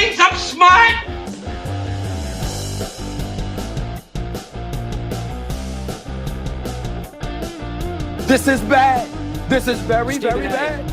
thinks I'm smart? This is bad. This is very, very bad.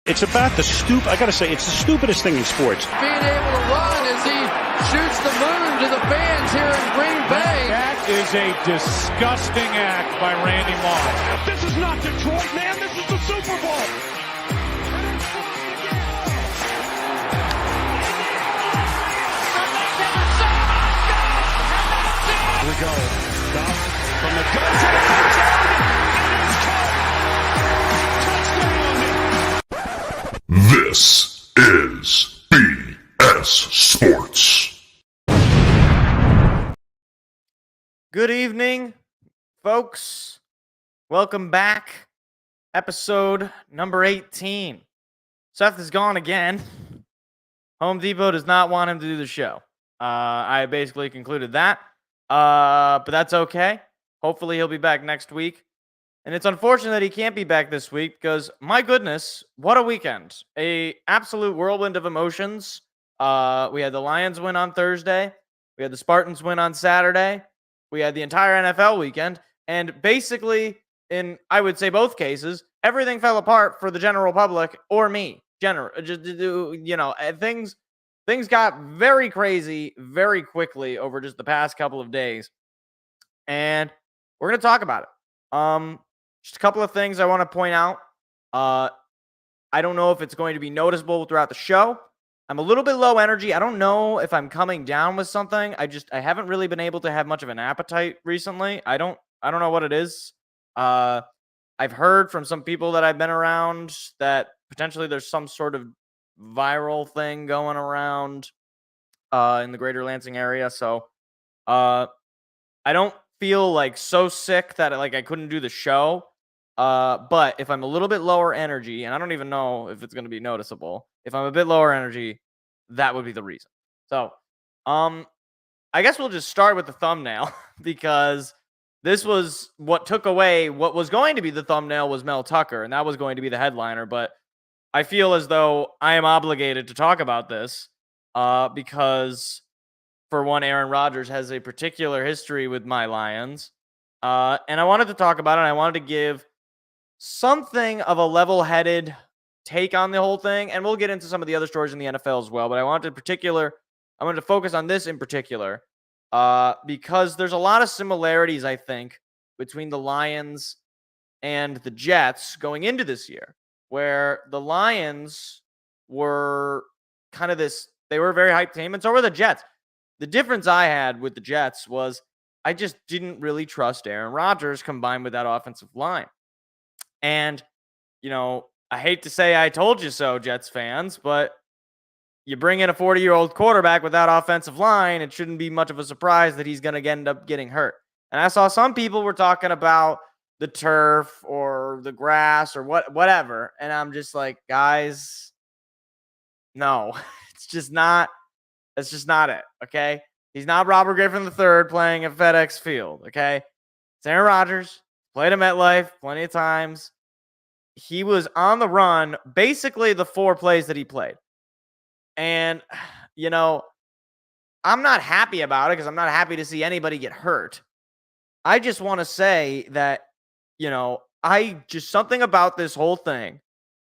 It's about I gotta say, it's the stupidest thing in sports. Being able to run as he shoots the moon to the fans here in Green Bay. That is a disgusting act by Randy Moss. This is not Detroit, man. This is the Super Bowl. Here we go. Down from the gun to the touchdown. It is caught. This is BS Sports. Good evening, folks. Welcome back. Episode number 18. Seth is gone again. Home Depot does not want him to do the show. I basically concluded that. But that's okay. Hopefully he'll be back next week. And it's unfortunate that he can't be back this week because, my goodness, what a weekend. A absolute whirlwind of emotions. We had the Lions win on Thursday. We had the Spartans win on Saturday. We had the entire NFL weekend. And basically, in, I would say both cases, everything fell apart for the general public or me. Things got very crazy very quickly over just the past couple of days. And we're going to talk about it. Just a couple of things I want to point out. I don't know if it's going to be noticeable throughout the show. I'm a little bit low energy. I don't know if I'm coming down with something. I haven't really been able to have much of an appetite recently. I don't know what it is. I've heard from some people that I've been around that potentially there's some sort of viral thing going around in the greater Lansing area. So I don't feel like so sick that I couldn't do the show. But if I'm a little bit lower energy, and I don't even know if it's going to be noticeable, if I'm a bit lower energy, that would be the reason. So, I guess we'll just start with the thumbnail because this was what took away what was going to be the thumbnail was Mel Tucker, and that was going to be the headliner. But I feel as though I am obligated to talk about this, because for one, Aaron Rodgers has a particular history with my Lions. And I wanted to talk about it. And I wanted to give something of a level-headed take on the whole thing. And we'll get into some of the other stories in the NFL as well. But I wanted to focus on this in particular, because there's a lot of similarities, I think, between the Lions and the Jets going into this year, where the Lions were kind of they were a very hyped team, and so were the Jets. The difference I had with the Jets was I just didn't really trust Aaron Rodgers combined with that offensive line. And, I hate to say I told you so, Jets fans, but you bring in a 40-year-old quarterback with that offensive line, it shouldn't be much of a surprise that he's going to end up getting hurt. And I saw some people were talking about the turf or the grass or whatever. And I'm just like, guys, no, it's just not it. Okay. He's not Robert Griffin III playing at FedEx Field. Okay. It's Aaron Rodgers, played at MetLife plenty of times. He was on the run, basically the 4 plays that he played. And, I'm not happy about it because I'm not happy to see anybody get hurt. I just want to say that, something about this whole thing,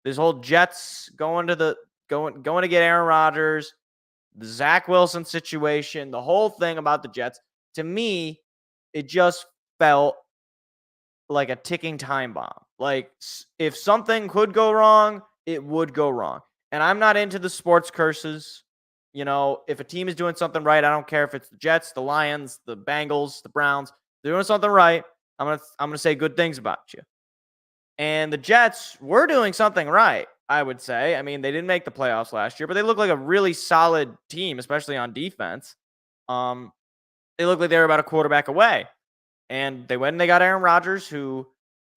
this whole Jets going to get Aaron Rodgers, the Zach Wilson situation, the whole thing about the Jets, to me, it just felt like a ticking time bomb. Like, if something could go wrong, it would go wrong. And I'm not into the sports curses. If a team is doing something right, I don't care if it's the Jets, the Lions, the Bengals, the Browns. They're doing something right. I'm gonna say good things about you. And the Jets were doing something right. I would say. I mean, they didn't make the playoffs last year, but they look like a really solid team, especially on defense. They look like they were about a quarterback away. And they went and they got Aaron Rodgers, who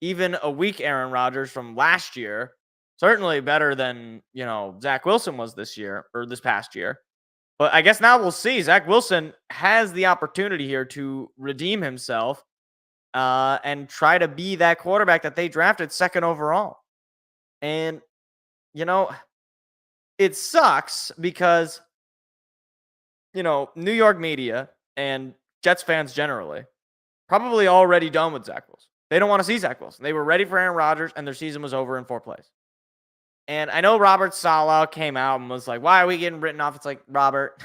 even a weak Aaron Rodgers from last year, certainly better than, Zach Wilson was this year or this past year. But I guess now we'll see. Zach Wilson has the opportunity here to redeem himself and try to be that quarterback that they drafted second overall. And, it sucks because, New York media and Jets fans generally probably already done with Zach Wilson. They don't want to see Zach Wilson. They were ready for Aaron Rodgers, and their season was over in 4 plays. And I know Robert Saleh came out and was like, why are we getting written off? It's like, Robert,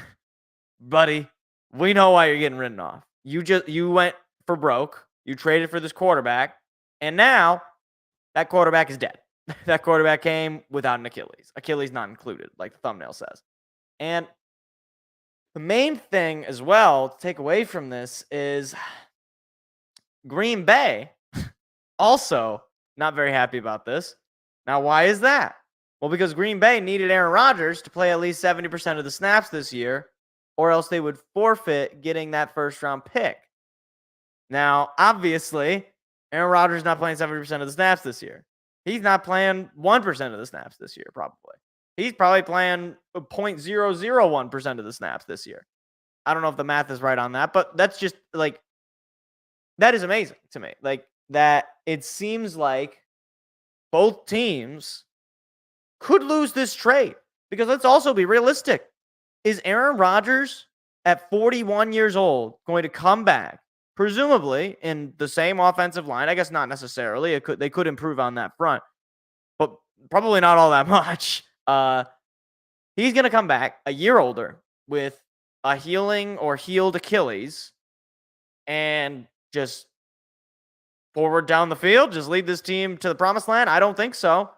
buddy, we know why you're getting written off. You went for broke. You traded for this quarterback, and now that quarterback is dead. That quarterback came without an Achilles. Achilles not included, like the thumbnail says. And the main thing as well to take away from this is Green Bay also not very happy about this. Now, why is that? Well, because Green Bay needed Aaron Rodgers to play at least 70% of the snaps this year, or else they would forfeit getting that first-round pick. Now, obviously, Aaron Rodgers is not playing 70% of the snaps this year. He's not playing 1% of the snaps this year, probably. He's probably playing 0.001% of the snaps this year. I don't know if the math is right on that, but that's just like, that is amazing to me. Like, that it seems like both teams could lose this trade. Because let's also be realistic. Is Aaron Rodgers at 41 years old going to come back, presumably in the same offensive line? I guess not necessarily. They could improve on that front, but probably not all that much. He's going to come back a year older with a healed Achilles and just forward down the field, just lead this team to the promised land? I don't think so.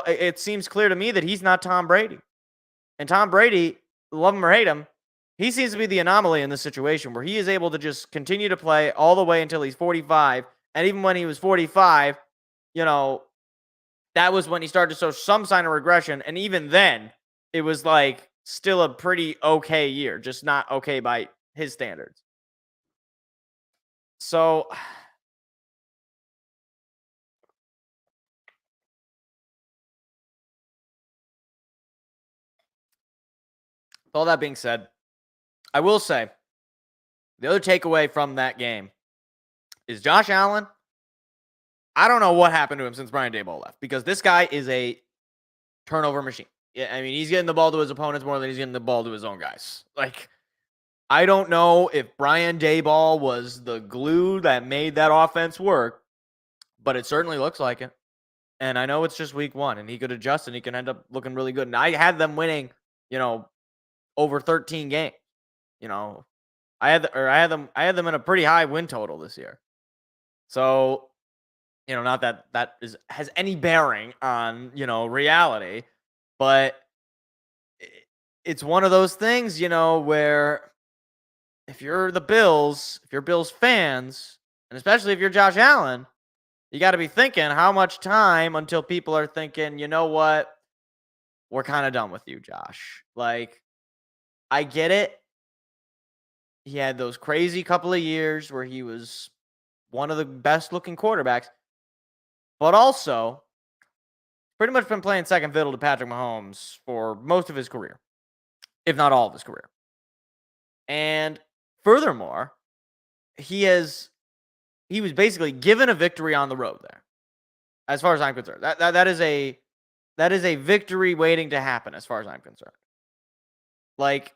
It seems clear to me that he's not Tom Brady. And Tom Brady, love him or hate him, he seems to be the anomaly in this situation where he is able to just continue to play all the way until he's 45. And even when he was 45, that was when he started to show some sign of regression. And even then, it was like still a pretty okay year, just not okay by his standards. So, with all that being said, I will say the other takeaway from that game is Josh Allen. I don't know what happened to him since Brian Daboll left, because this guy is a turnover machine. Yeah, I mean, he's getting the ball to his opponents more than he's getting the ball to his own guys. Like, I don't know if Brian Daboll was the glue that made that offense work, but it certainly looks like it. And I know it's just week 1, and he could adjust, and he can end up looking really good. And I had them winning, over 13 games. I had them in a pretty high win total this year. So, not that has any bearing on, reality, but it's one of those things, where if you're Bills fans, and especially if you're Josh Allen, you got to be thinking how much time until people are thinking, you know what, we're kind of done with you, Josh. Like, I get it. He had those crazy couple of years where he was one of the best looking quarterbacks, but also pretty much been playing second fiddle to Patrick Mahomes for most of his career, if not all of his career. And furthermore, he was basically given a victory on the road there, as far as I'm concerned. That is a victory waiting to happen, as far as I'm concerned. Like,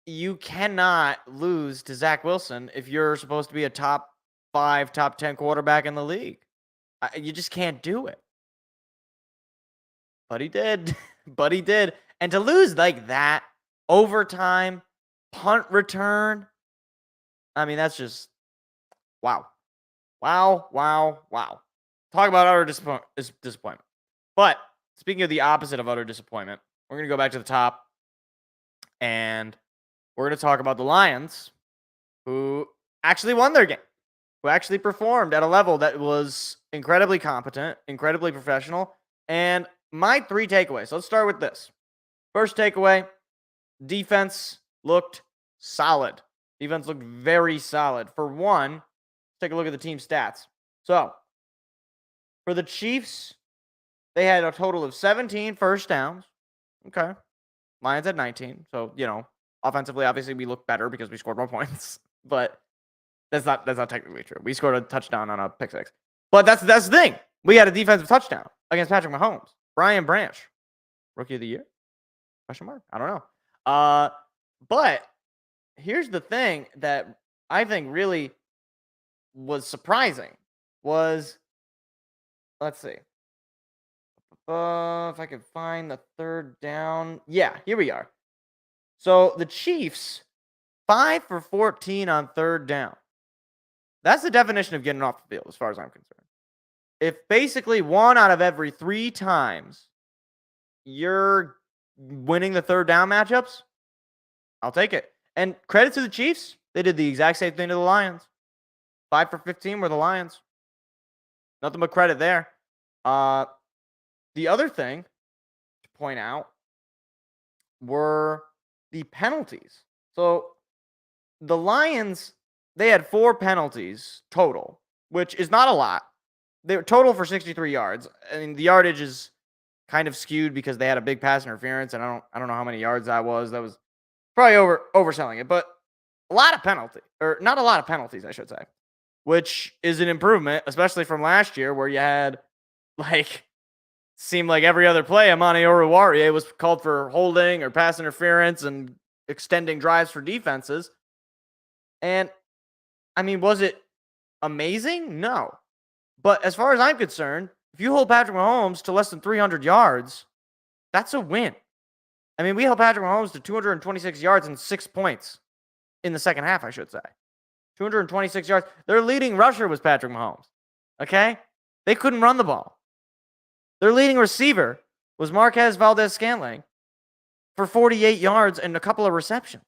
you cannot lose to Zach Wilson if you're supposed to be a top 5, top 10 quarterback in the league. You just can't do it. But he did. And to lose like that, overtime, punt return, I mean, that's just, wow. Wow. Talk about utter disappointment. But speaking of the opposite of utter disappointment, we're going to go back to the top, and we're going to talk about the Lions, who actually won their game, who actually performed at a level that was incredibly competent, incredibly professional, And my 3 takeaways. Let's start with this. First takeaway, defense looked solid. Defense looked very solid. For one, take a look at the team stats. So, for the Chiefs, they had a total of 17 first downs. Okay. Lions had 19. So, offensively, obviously, we look better because we scored more points. But that's not technically true. We scored a touchdown on a pick six. But that's the thing. We had a defensive touchdown against Patrick Mahomes. Brian Branch, rookie of the year? Question mark? I don't know. But here's the thing that I think really was surprising was, let's see. If I could find the third down. Yeah, here we are. So the Chiefs, 5 for 14 on third down. That's the definition of getting off the field, as far as I'm concerned. If basically 1 out of every 3 times you're winning the third down matchups, I'll take it. And credit to the Chiefs. They did the exact same thing to the Lions. 5 for 15 were the Lions. Nothing but credit there. The other thing to point out were the penalties. So the Lions, they had 4 penalties total, which is not a lot. They were total for 63 yards. I mean, the yardage is kind of skewed because they had a big pass interference, and I don't know how many yards that was. That was probably overselling it, but a lot of penalty, or not a lot of penalties, I should say, which is an improvement, especially from last year where you had seemed like every other play Amani Oruwariye was called for holding or pass interference and extending drives for defenses. And I mean, was it amazing? No. But as far as I'm concerned, if you hold Patrick Mahomes to less than 300 yards, that's a win. I mean, we held Patrick Mahomes to 226 yards and 6 points in the second half, I should say. 226 yards. Their leading rusher was Patrick Mahomes. Okay? They couldn't run the ball. Their leading receiver was Marquez Valdez-Scantling for 48 yards and a couple of receptions.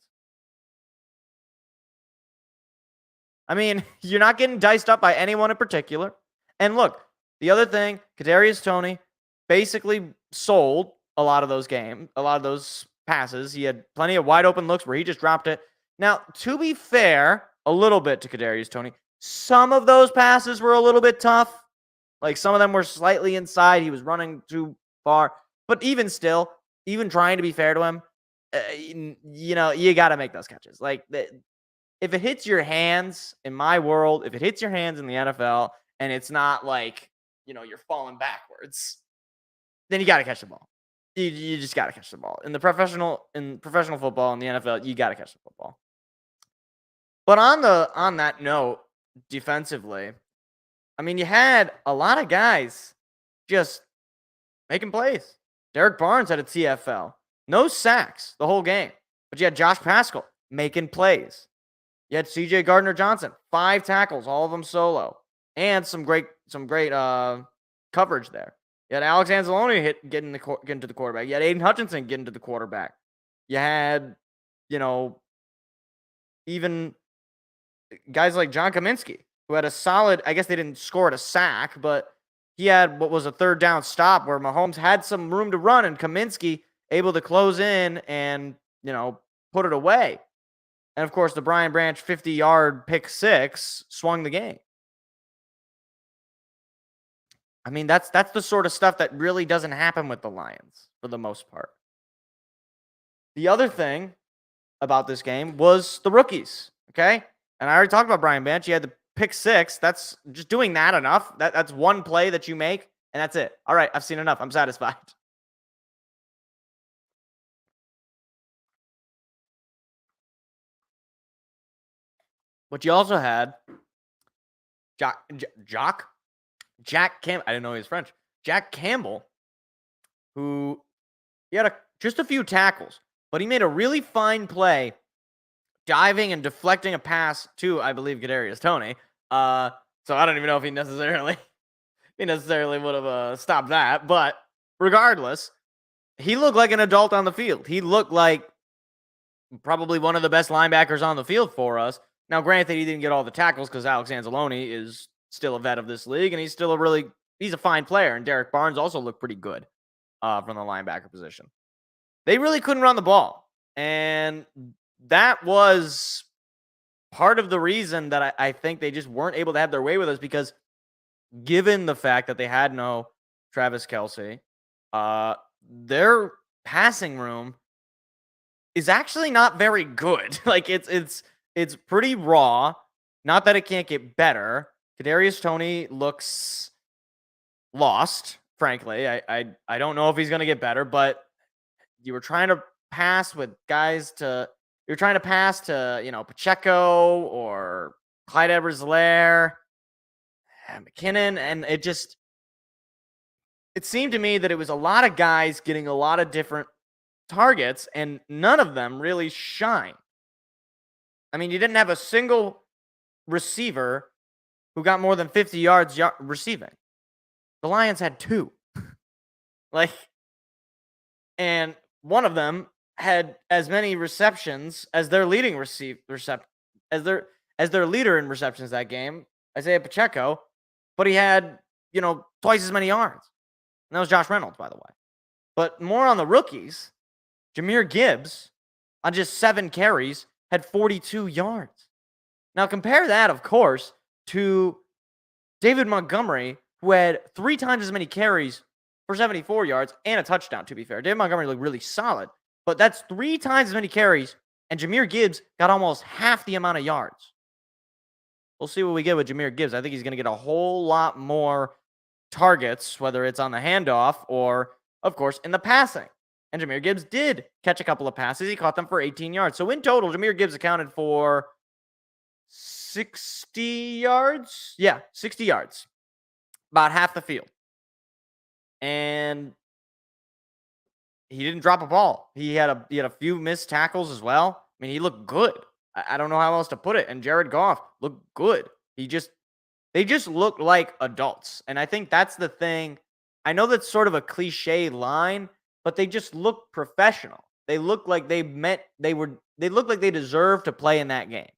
I mean, you're not getting diced up by anyone in particular. And look, the other thing, Kadarius Toney basically sold a lot of those passes. He had plenty of wide open looks where he just dropped it. Now, to be fair, a little bit to Kadarius Toney, some of those passes were a little bit tough. Like some of them were slightly inside. He was running too far. But even still, even trying to be fair to him, you got to make those catches. Like, if it hits your hands, in my world, if it hits your hands in the NFL and it's not like, you're falling backwards, then you got to catch the ball. You just got to catch the ball. In professional football, in the NFL, you got to catch the football. But on that note, defensively, I mean, you had a lot of guys just making plays. Derek Barnes had a TFL. No sacks the whole game. But you had Josh Paschal making plays. You had CJ Gardner-Johnson, 5 tackles, all of them solo. And some great coverage there. You had Alex Anzalone getting to the quarterback. You had Aiden Hutchinson getting to the quarterback. You had, even guys like John Kaminsky, who had a solid, I guess they didn't score at a sack, but he had what was a third down stop where Mahomes had some room to run and Kaminsky able to close in and, put it away. And of course, the Brian Branch 50-yard pick six swung the game. I mean, that's the sort of stuff that really doesn't happen with the Lions for the most part. The other thing about this game was the rookies, okay? And I already talked about Brian Branch. He had the pick six. That's just doing that enough. That's one play that you make, and that's it. All right, I've seen enough. I'm satisfied. But you also had Jack Campbell. I didn't know he was French. Jack Campbell, who he had just a few tackles, but he made a really fine play, diving and deflecting a pass to, I believe, Kadarius Toney. So I don't even know if he necessarily would have stopped that. But regardless, he looked like an adult on the field. He looked like probably one of the best linebackers on the field for us. Now, granted, he didn't get all the tackles because Alex Anzalone is still a vet of this league, and he's still he's a fine player, and Derek Barnes also looked pretty good from the linebacker position. They really couldn't run the ball, and that was part of the reason that I think they just weren't able to have their way with us, because given the fact that they had no Travis Kelce, their passing room is actually not very good. Like it's pretty raw. Not that it can't get better. Kadarius Toney looks lost, frankly. I don't know if he's going to get better, but you were trying to pass with guys to you're trying to pass to, Pacheco or Clyde Edwards-Helaire, McKinnon, and it seemed to me that it was a lot of guys getting a lot of different targets, and none of them really shine. I mean, you didn't have a single receiver who got more than 50 yards receiving. The Lions had 2. And one of them had as many receptions as their leading as their leader in receptions that game, Isaiah Pacheco, but he had, twice as many yards. And that was Josh Reynolds, by the way. But more on the rookies, Jahmyr Gibbs, on just 7 carries, had 42 yards. Now compare that, of course, to David Montgomery, who had 3 times as many carries for 74 yards and a touchdown, to be fair. David Montgomery looked really solid, but that's 3 times as many carries, and Jahmyr Gibbs got almost half the amount of yards. We'll see what we get with Jahmyr Gibbs. I think he's going to get a whole lot more targets, whether it's on the handoff or, of course, in the passing. And Jahmyr Gibbs did catch a couple of passes. He caught them for 18 yards. So in total, Jahmyr Gibbs accounted for 60 yards. Yeah, 60 yards. About half the field. And he didn't drop a ball. He had a few missed tackles as well. I mean, he looked good. I don't know how else to put it. And Jared Goff looked good. They just looked like adults. And I think that's the thing. I know that's sort of a cliche line, but they just look professional. They look like they look like they deserve to play in that game.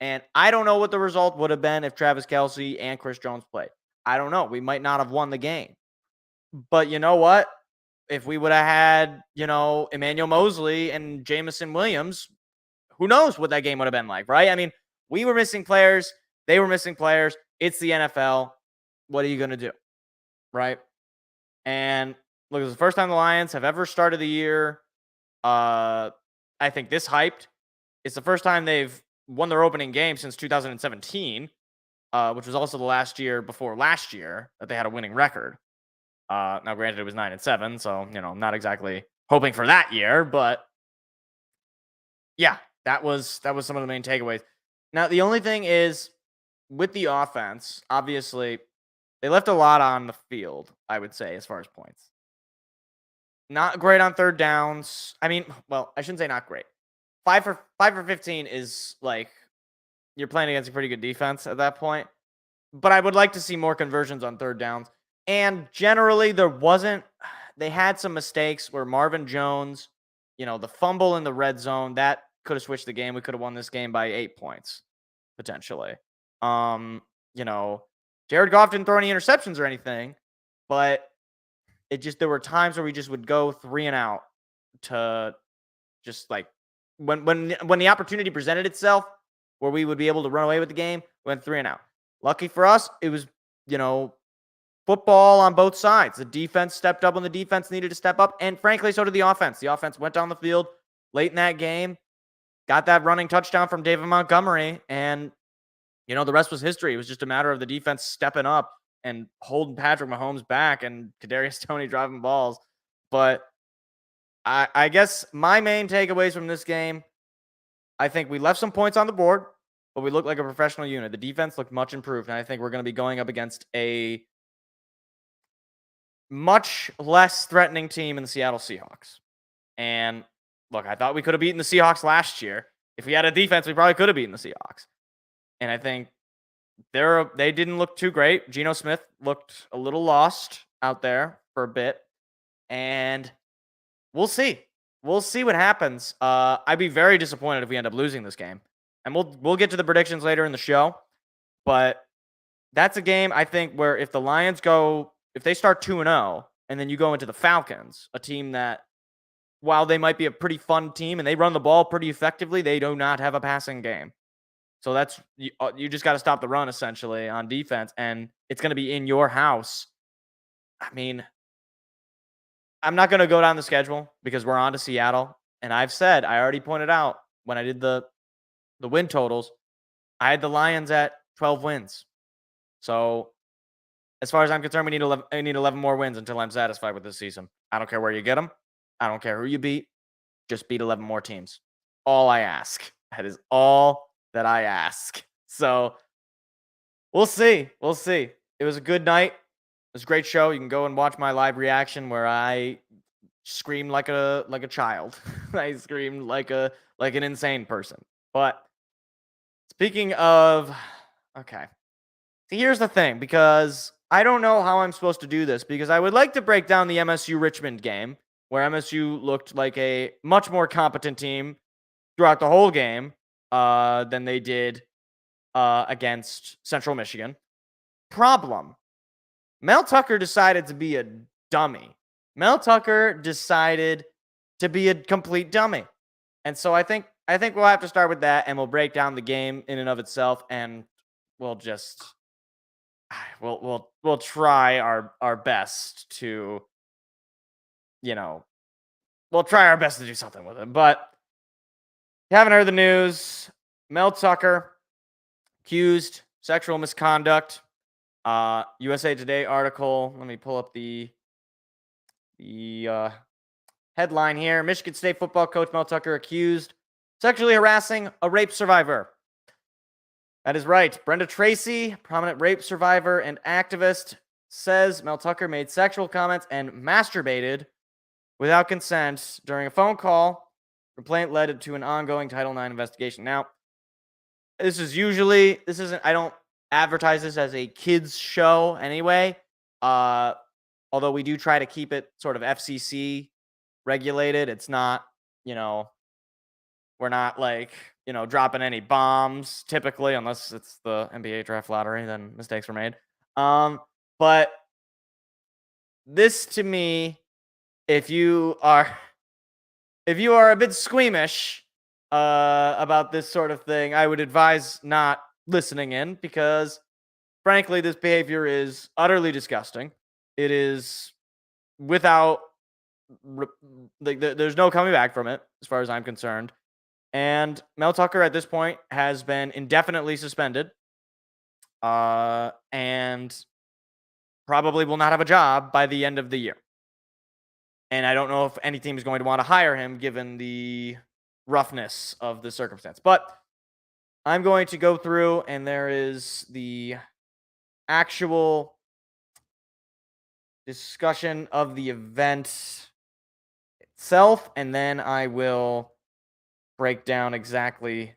And I don't know what the result would have been if Travis Kelce and Chris Jones played. I don't know. We might not have won the game. But you know what? If we would have had, Emmanuel Mosley and Jamison Williams, who knows what that game would have been like, right? I mean, we were missing players. They were missing players. It's the NFL. What are you going to do? Right? And look, it's the first time the Lions have ever started the year, I think, this hyped. It's the first time they've won their opening game since 2017, which was also the last year before last year that they had a winning record. Now, granted, it was 9-7, so, not exactly hoping for that year, but yeah, that was some of the main takeaways. Now, the only thing is, with the offense, obviously, they left a lot on the field, I would say, as far as points. Not great on third downs. I mean, well, I shouldn't say not great. 5 for 15 is like you're playing against a pretty good defense at that point. But I would like to see more conversions on third downs. And generally, they had some mistakes where Marvin Jones, the fumble in the red zone, that could have switched the game. We could have won this game by 8 points, potentially. Jared Goff didn't throw any interceptions or anything, but there were times where we just would go 3 and out to just like when the opportunity presented itself where we would be able to run away with the game, we went 3 and out. Lucky for us, it was, football on both sides. The defense stepped up when the defense needed to step up, and frankly, so did the offense. The offense went down the field late in that game, got that running touchdown from David Montgomery, and the rest was history. It was just a matter of the defense stepping up and holding Patrick Mahomes back and Kadarius Toney driving balls. But I guess my main takeaways from this game, I think we left some points on the board, but we looked like a professional unit. The defense looked much improved, and I think we're going to be going up against a much less threatening team in the Seattle Seahawks. And look, I thought we could have beaten the Seahawks last year. If we had a defense, we probably could have beaten the Seahawks. And I think they didn't look too great. Geno Smith looked a little lost out there for a bit. And we'll see. We'll see what happens. I'd be very disappointed if we end up losing this game. And we'll get to the predictions later in the show. But that's a game, I think, where if the Lions go if they start 2-0 and then you go into the Falcons, a team that, while they might be a pretty fun team and they run the ball pretty effectively, they do not have a passing game. So that's you just got to stop the run essentially on defense, and it's going to be in your house. I mean, I'm not going to go down the schedule because we're on to Seattle, and I already pointed out when I did the win totals, I had the Lions at 12 wins. So as far as I'm concerned, I need 11 more wins until I'm satisfied with this season. I don't care where you get them. I don't care who you beat. Just beat 11 more teams. All I ask. That is all that I ask. So we'll see. We'll see. It was a good night. It was a great show. You can go and watch my live reaction where I screamed like a child. I screamed like an insane person. But speaking of, okay. See, here's the thing, because I don't know how I'm supposed to do this, because I would like to break down the MSU Richmond game, where MSU looked like a much more competent team throughout the whole game than they did against Central Michigan. Problem. Mel Tucker decided to be a dummy. Mel Tucker decided to be a complete dummy. And so I think we'll have to start with that, and we'll break down the game in and of itself, and we'll just we'll try our best to, we'll try our best to do something with it. But if you haven't heard the news, Mel Tucker accused sexual misconduct. USA Today article. Let me pull up the headline here. Michigan State football coach Mel Tucker accused sexually harassing a rape survivor. That is right. Brenda Tracy, prominent rape survivor and activist, says Mel Tucker made sexual comments and masturbated without consent during a phone call. Complaint led to an ongoing Title IX investigation. Now, I don't advertise this as a kids show anyway. Although we do try to keep it sort of FCC regulated. It's not, we're not dropping any bombs typically, unless it's the NBA draft lottery, then mistakes were made. But this, to me, if you are a bit squeamish about this sort of thing, I would advise not listening in, because frankly, this behavior is utterly disgusting. It is without, there's no coming back from it as far as I'm concerned. And Mel Tucker at this point has been indefinitely suspended and probably will not have a job by the end of the year. And I don't know if any team is going to want to hire him given the roughness of the circumstance. But I'm going to go through, and there is the actual discussion of the event itself, and then I will break down exactly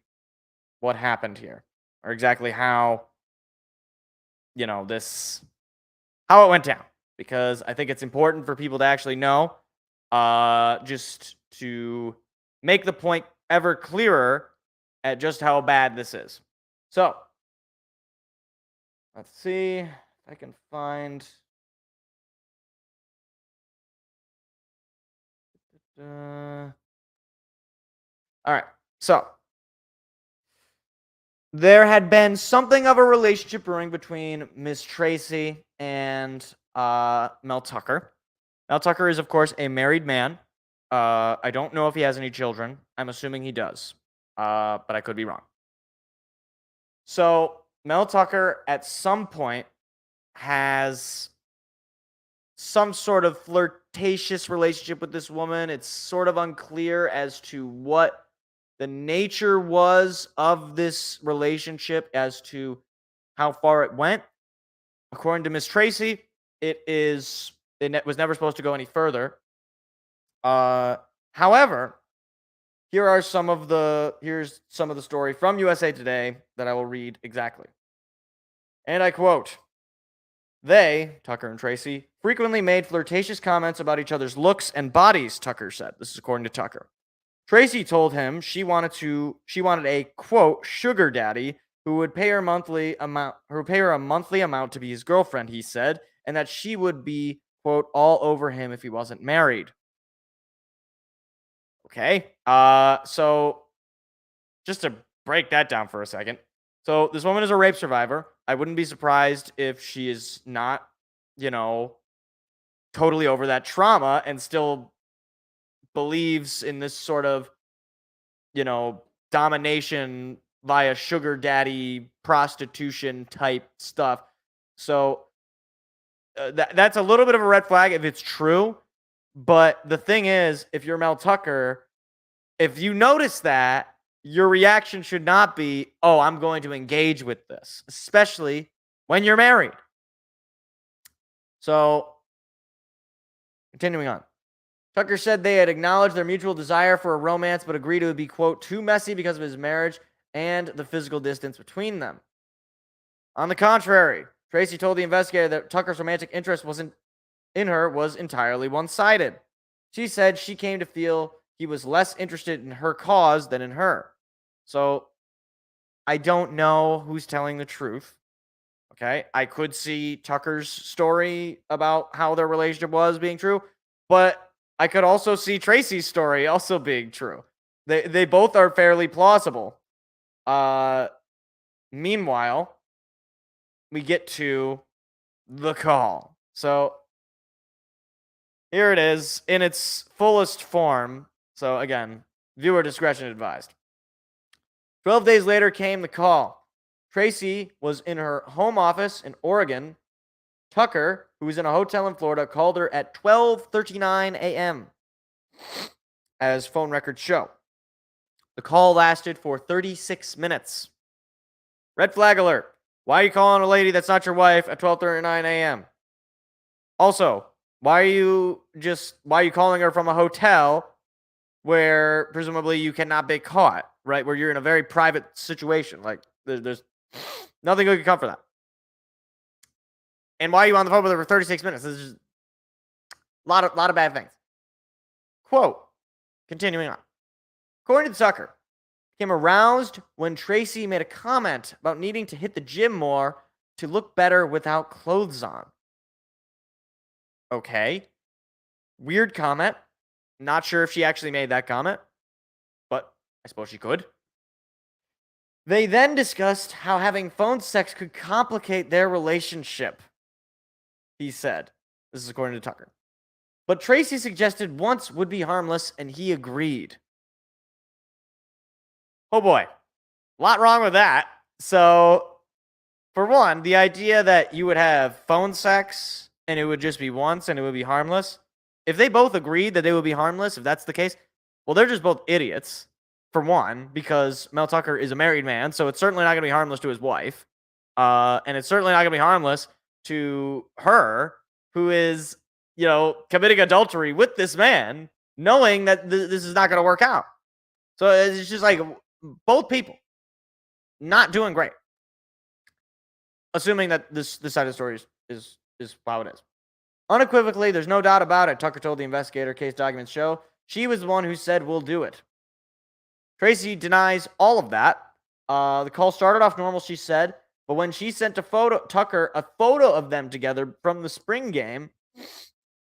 what happened here, or exactly how, how it went down, because I think it's important for people to actually know, just to make the point ever clearer at just how bad this is. So, let's see if I can find. All right, so there had been something of a relationship brewing between Miss Tracy and Mel Tucker. Mel Tucker is, of course, a married man. I don't know if he has any children. I'm assuming he does, but I could be wrong. So Mel Tucker, at some point, has some sort of flirtatious relationship with this woman. It's sort of unclear as to what the nature was of this relationship, as to how far it went. According to Miss Tracy, it was never supposed to go any further. However, here's some of the story from USA Today that I will read exactly. And I quote, "They, Tucker and Tracy, frequently made flirtatious comments about each other's looks and bodies," Tucker said. This is according to Tucker. Tracy told him she wanted a, quote, sugar daddy who would pay her a monthly amount to be his girlfriend, he said, and that she would be, quote, all over him if he wasn't married. Okay. So just to break that down for a second. So this woman is a rape survivor. I wouldn't be surprised if she is not, totally over that trauma and still believes in this sort of, domination via sugar daddy prostitution type stuff. So that's a little bit of a red flag if it's true. But the thing is, if you're Mel Tucker, if you notice that, your reaction should not be, oh, I'm going to engage with this, especially when you're married. So, continuing on. Tucker said they had acknowledged their mutual desire for a romance, but agreed it would be, quote, too messy because of his marriage and the physical distance between them. On the contrary, Tracy told the investigator that Tucker's romantic interest was entirely one-sided. She said she came to feel he was less interested in her cause than in her. So, I don't know who's telling the truth. Okay, I could see Tucker's story about how their relationship was being true, but I could also see Tracy's story also being true. They both are fairly plausible. Meanwhile, we get to the call. So here it is in its fullest form. So again, viewer discretion advised. 12 days later came the call. Tracy was in her home office in Oregon. Tucker, who was in a hotel in Florida, called her at 12:39 a.m., as phone records show. The call lasted for 36 minutes. Red flag alert. Why are you calling a lady that's not your wife at 12:39 a.m.? Also, why are you calling her from a hotel where presumably you cannot be caught, right? Where you're in a very private situation. Like, there's nothing good can come for that. And why are you on the phone with her for 36 minutes? This is just a lot of bad things. Quote, continuing on. According to Tucker, became aroused when Tracy made a comment about needing to hit the gym more to look better without clothes on. Okay. Weird comment. Not sure if she actually made that comment, but I suppose she could. They then discussed how having phone sex could complicate their relationship, he said. This is according to Tucker. But Tracy suggested once would be harmless, and he agreed. Oh boy, a lot wrong with that. So, for one, the idea that you would have phone sex and it would just be once and it would be harmless. If they both agreed that they would be harmless, if that's the case, well, they're just both idiots, for one, because Mel Tucker is a married man, so it's certainly not going to be harmless to his wife. And it's certainly not going to be harmless to her, who is, committing adultery with this man, knowing that this is not going to work out. So it's just like both people not doing great. Assuming that this side of the story is how it is. Unequivocally, there's no doubt about it, Tucker told the investigator, case documents show. She was the one who said, we'll do it. Tracy denies all of that. The call started off normal, she said, but when she sent Tucker a photo of them together from the spring game,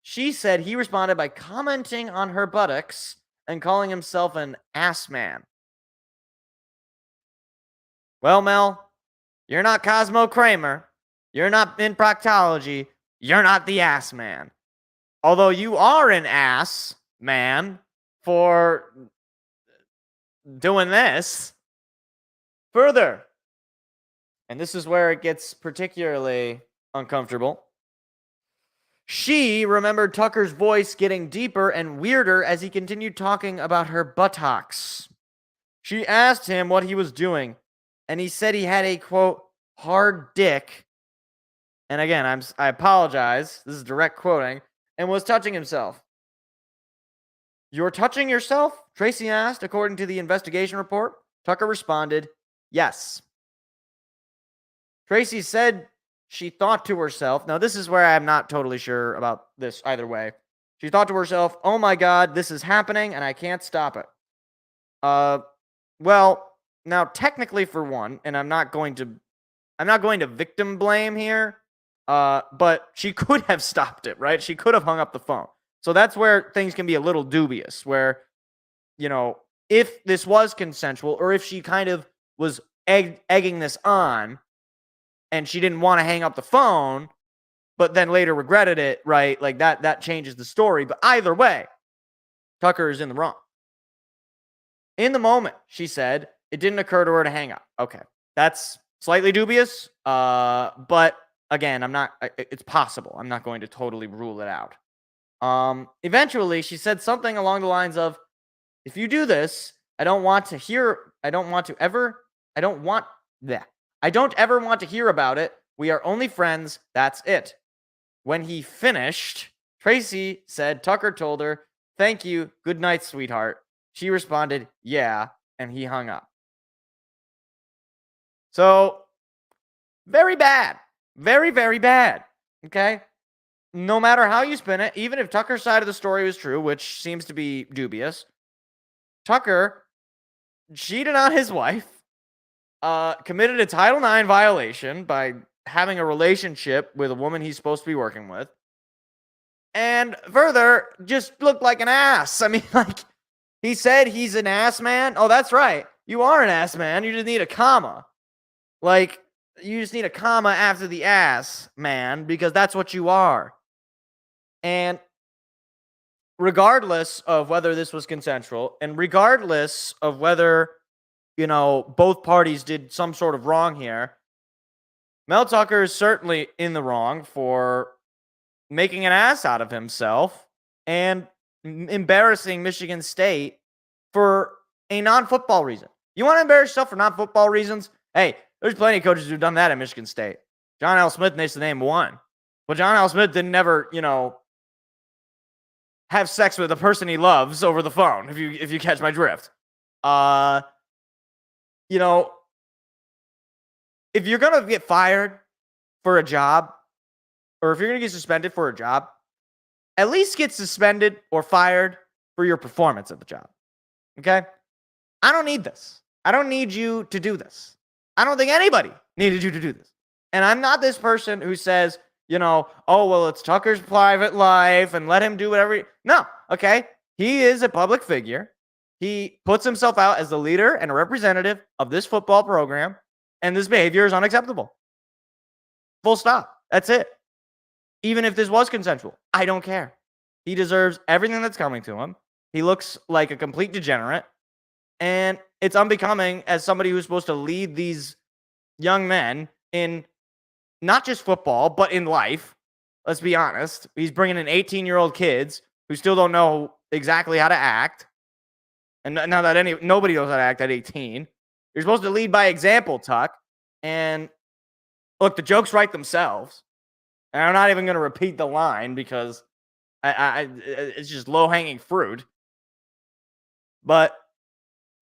she said he responded by commenting on her buttocks and calling himself an ass man. Well, Mel, you're not Cosmo Kramer. You're not in proctology. You're not the ass man. Although you are an ass man for doing this. Further, and this is where it gets particularly uncomfortable, she remembered Tucker's voice getting deeper and weirder as he continued talking about her buttocks. She asked him what he was doing, and he said he had a, quote, hard dick. And again, I apologize, this is direct quoting, and was touching himself. You're touching yourself? Tracy asked, according to the investigation report. Tucker responded, yes. Tracy said she thought to herself, now this is where I'm not totally sure about this either way. She thought to herself, oh my God, this is happening and I can't stop it. Well, now technically for one, and I'm not going to victim blame here. But she could have stopped it, right? She could have hung up the phone. So that's where things can be a little dubious, where, if this was consensual or if she kind of was egging this on and she didn't want to hang up the phone, but then later regretted it, right? Like that changes the story. But either way, Tucker is in the wrong. In the moment, she said, it didn't occur to her to hang up. Okay. That's slightly dubious. But again, it's possible. I'm not going to totally rule it out. Eventually, she said something along the lines of, if you do this, I don't ever want to hear about it. We are only friends. That's it. When he finished, Tracy said Tucker told her, thank you. Good night, sweetheart. She responded, yeah, and he hung up. So, very bad. Very, very bad. Okay? No matter how you spin it, even if Tucker's side of the story was true, which seems to be dubious, Tucker cheated on his wife, committed a Title IX violation by having a relationship with a woman he's supposed to be working with, and further, just looked like an ass. I mean, he said he's an ass man. Oh, that's right. You are an ass man. You just need a comma. You just need a comma after the ass man, because that's what you are. And regardless of whether this was consensual, and regardless of whether, both parties did some sort of wrong here, Mel Tucker is certainly in the wrong for making an ass out of himself and embarrassing Michigan State for a non-football reason. You want to embarrass yourself for non-football reasons? Hey, there's plenty of coaches who've done that at Michigan State. John L. Smith needs to name one. But John L. Smith didn't never, have sex with a person he loves over the phone, if you catch my drift. If you're going to get fired for a job, or if you're going to get suspended for a job, at least get suspended or fired for your performance at the job. Okay? I don't need this. I don't need you to do this. I don't think anybody needed you to do this. And I'm not this person who says, oh, well, it's Tucker's private life and let him do whatever. No, okay? He is a public figure. He puts himself out as the leader and a representative of this football program, and this behavior is unacceptable. Full stop. That's it. Even if this was consensual, I don't care. He deserves everything that's coming to him. He looks like a complete degenerate, and it's unbecoming as somebody who's supposed to lead these young men in not just football, but in life. Let's be honest. He's bringing in 18-year-old kids who still don't know exactly how to act. And now that nobody knows how to act at 18. You're supposed to lead by example, Tuck. And look, the jokes write themselves. And I'm not even going to repeat the line because it's just low-hanging fruit. But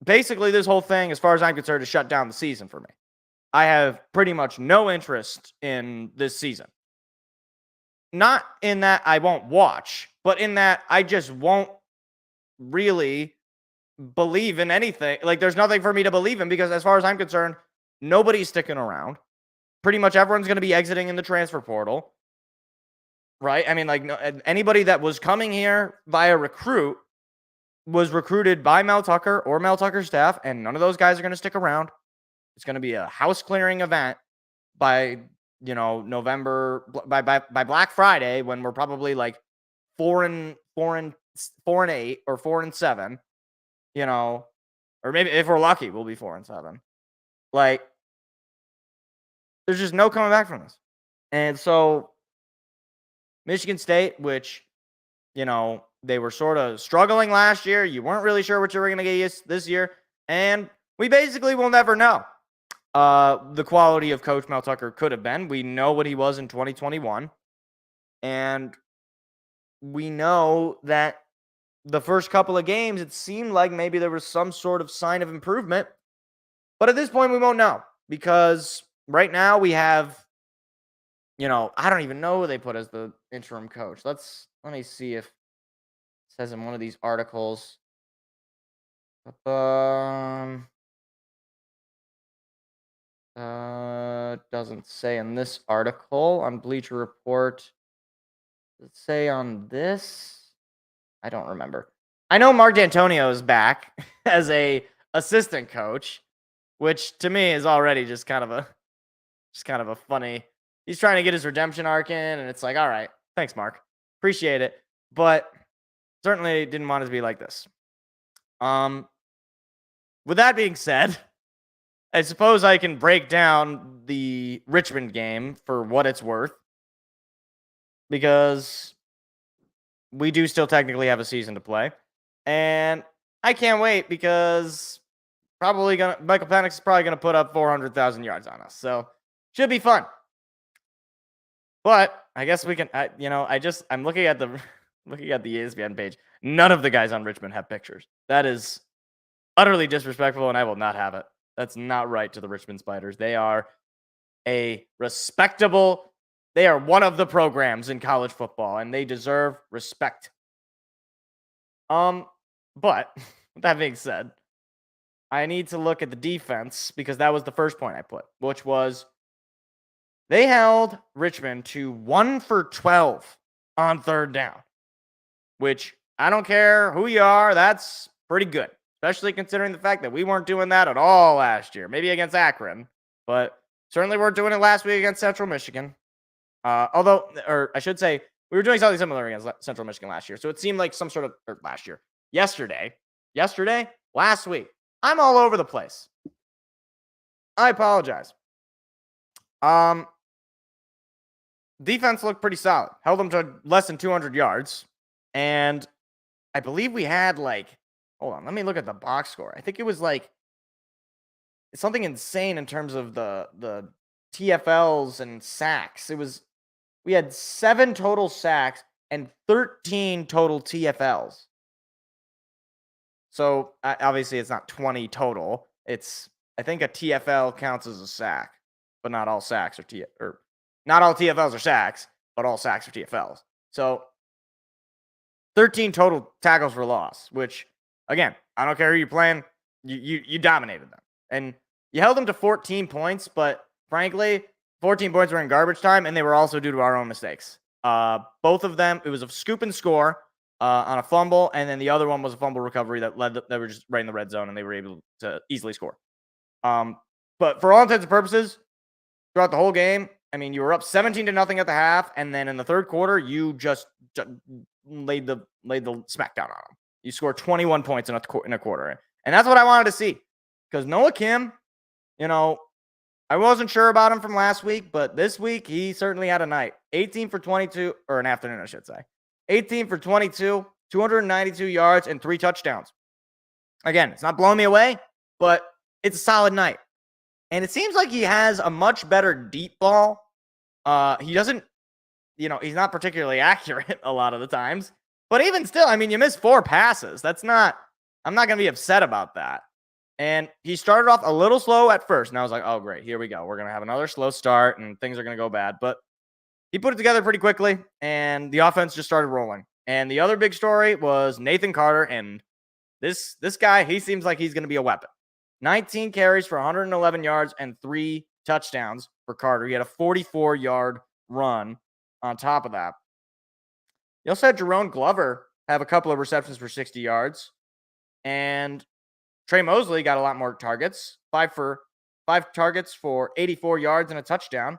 basically, this whole thing, as far as I'm concerned, is shut down the season for me. I have pretty much no interest in this season. Not in that I won't watch, but in that I just won't really believe in anything. There's nothing for me to believe in because as far as I'm concerned, nobody's sticking around. Pretty much everyone's going to be exiting in the transfer portal. Right? I mean, anybody that was coming here via recruit was recruited by Mel Tucker or Mel Tucker's staff, and none of those guys are going to stick around. It's going to be a house clearing event by, November, by Black Friday, when we're probably 4-8 or 4-7, or maybe if we're lucky, we'll be 4-7. There's just no coming back from this. And so Michigan State, which, they were sort of struggling last year. You weren't really sure what you were going to get this year. And we basically will never know the quality of Coach Mel Tucker could have been. We know what he was in 2021. And we know that the first couple of games, it seemed like maybe there was some sort of sign of improvement. But at this point, we won't know. Because right now we have, I don't even know who they put as the interim coach. Let me see if it says in one of these articles. Doesn't say in this article on Bleacher Report. Does it say on this? I don't remember. I know Mark D'Antonio is back as a assistant coach, which to me is already just kind of a funny. He's trying to get his redemption arc in, and it's like, all right, thanks, Mark, appreciate it, but certainly didn't want it to be like this. With that being said, I suppose I can break down the Richmond game for what it's worth, because we do still technically have a season to play. And I can't wait, because Michael Penix is probably gonna put up 400,000 yards on us. So should be fun. But I guess we can. I'm looking at the ESPN page. None of the guys on Richmond have pictures. That is utterly disrespectful, and I will not have it. That's not right to the Richmond Spiders. They are a respectable. They are one of the programs in college football, and they deserve respect. But with that being said, I need to look at the defense, because that was the first point I put, which was they held Richmond to 1 for 12 on third down, which I don't care who you are, that's pretty good, especially considering the fact that we weren't doing that at all last year. Maybe against Akron, but certainly weren't doing it last week against Central Michigan. Or I should say, we were doing something similar against Central Michigan last year. So it seemed like last week. I'm all over the place. I apologize. Defense looked pretty solid. Held them to less than 200 yards. And I believe we had hold on, let me look at the box score. I think it was it's something insane in terms of the TFLs and sacks. We had 7 total sacks and 13 total TFLs. So obviously it's not 20 total. I think a TFL counts as a sack, but not all sacks are not all TFLs are sacks, but all sacks are TFLs. So 13 total tackles for loss, which again, I don't care who you're playing, you dominated them. And you held them to 14 points, but frankly, 14 points were in garbage time, and they were also due to our own mistakes. Both of them, it was a scoop and score on a fumble, and then the other one was a fumble recovery that were just right in the red zone, and they were able to easily score. But for all intents and purposes, throughout the whole game, I mean, you were up 17-0 at the half, and then in the third quarter, you just laid the smackdown on them. You scored 21 points in a quarter, and that's what I wanted to see. Because Noah Kim, I wasn't sure about him from last week, but this week he certainly had a night. 18 for 22, or an afternoon, I should say. 18 for 22, 292 yards, and 3 touchdowns. Again, it's not blowing me away, but it's a solid night. And it seems like he has a much better deep ball. He doesn't, he's not particularly accurate a lot of the times. But even still, I mean, you missed 4 passes. I'm not going to be upset about that. And he started off a little slow at first. And I was like, oh, great, here we go. We're going to have another slow start, and things are going to go bad. But he put it together pretty quickly, and the offense just started rolling. And the other big story was Nathan Carter. And this guy, he seems like he's going to be a weapon. 19 carries for 111 yards and 3 touchdowns for Carter. He had a 44-yard run on top of that. You also had Jerome Glover have a couple of receptions for 60 yards. And Trey Mosley got a lot more targets. 5 targets for 84 yards and a touchdown.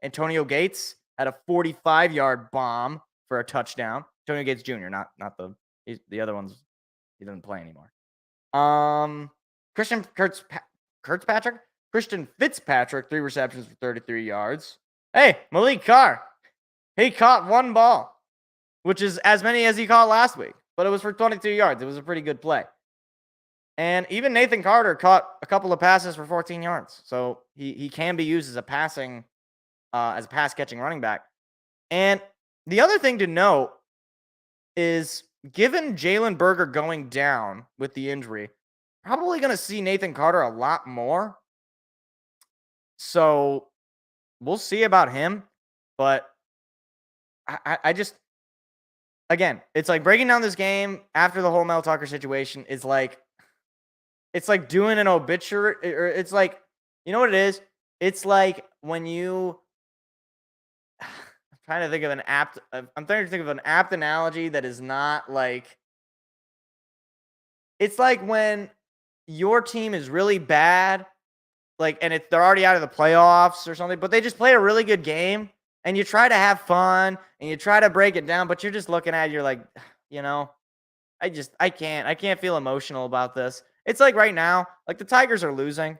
Antonio Gates had a 45-yard bomb for a touchdown. Antonio Gates Jr., not the other ones. He doesn't play anymore. Christian Fitzpatrick, 3 receptions for 33 yards. Hey, Malik Carr, he caught 1 ball, which is as many as he caught last week, but it was for 22 yards. It was a pretty good play. And even Nathan Carter caught a couple of passes for 14 yards. So he can be used as a pass catching running back. And the other thing to note is, given Jalen Berger going down with the injury, probably going to see Nathan Carter a lot more. So we'll see about him. But I just, again, it's like breaking down this game after the whole Mel Tucker situation is like, it's like doing an obituary, or it's like, you know what it is? It's like when you I'm trying to think of an apt I'm trying to think of an apt analogy that is not like it's like when your team is really bad, like, and they're already out of the playoffs or something, but they just play a really good game, and you try to have fun and you try to break it down, but you're just looking at it, you're like, you know, I can't feel emotional about this. It's like right now, like the Tigers are losing,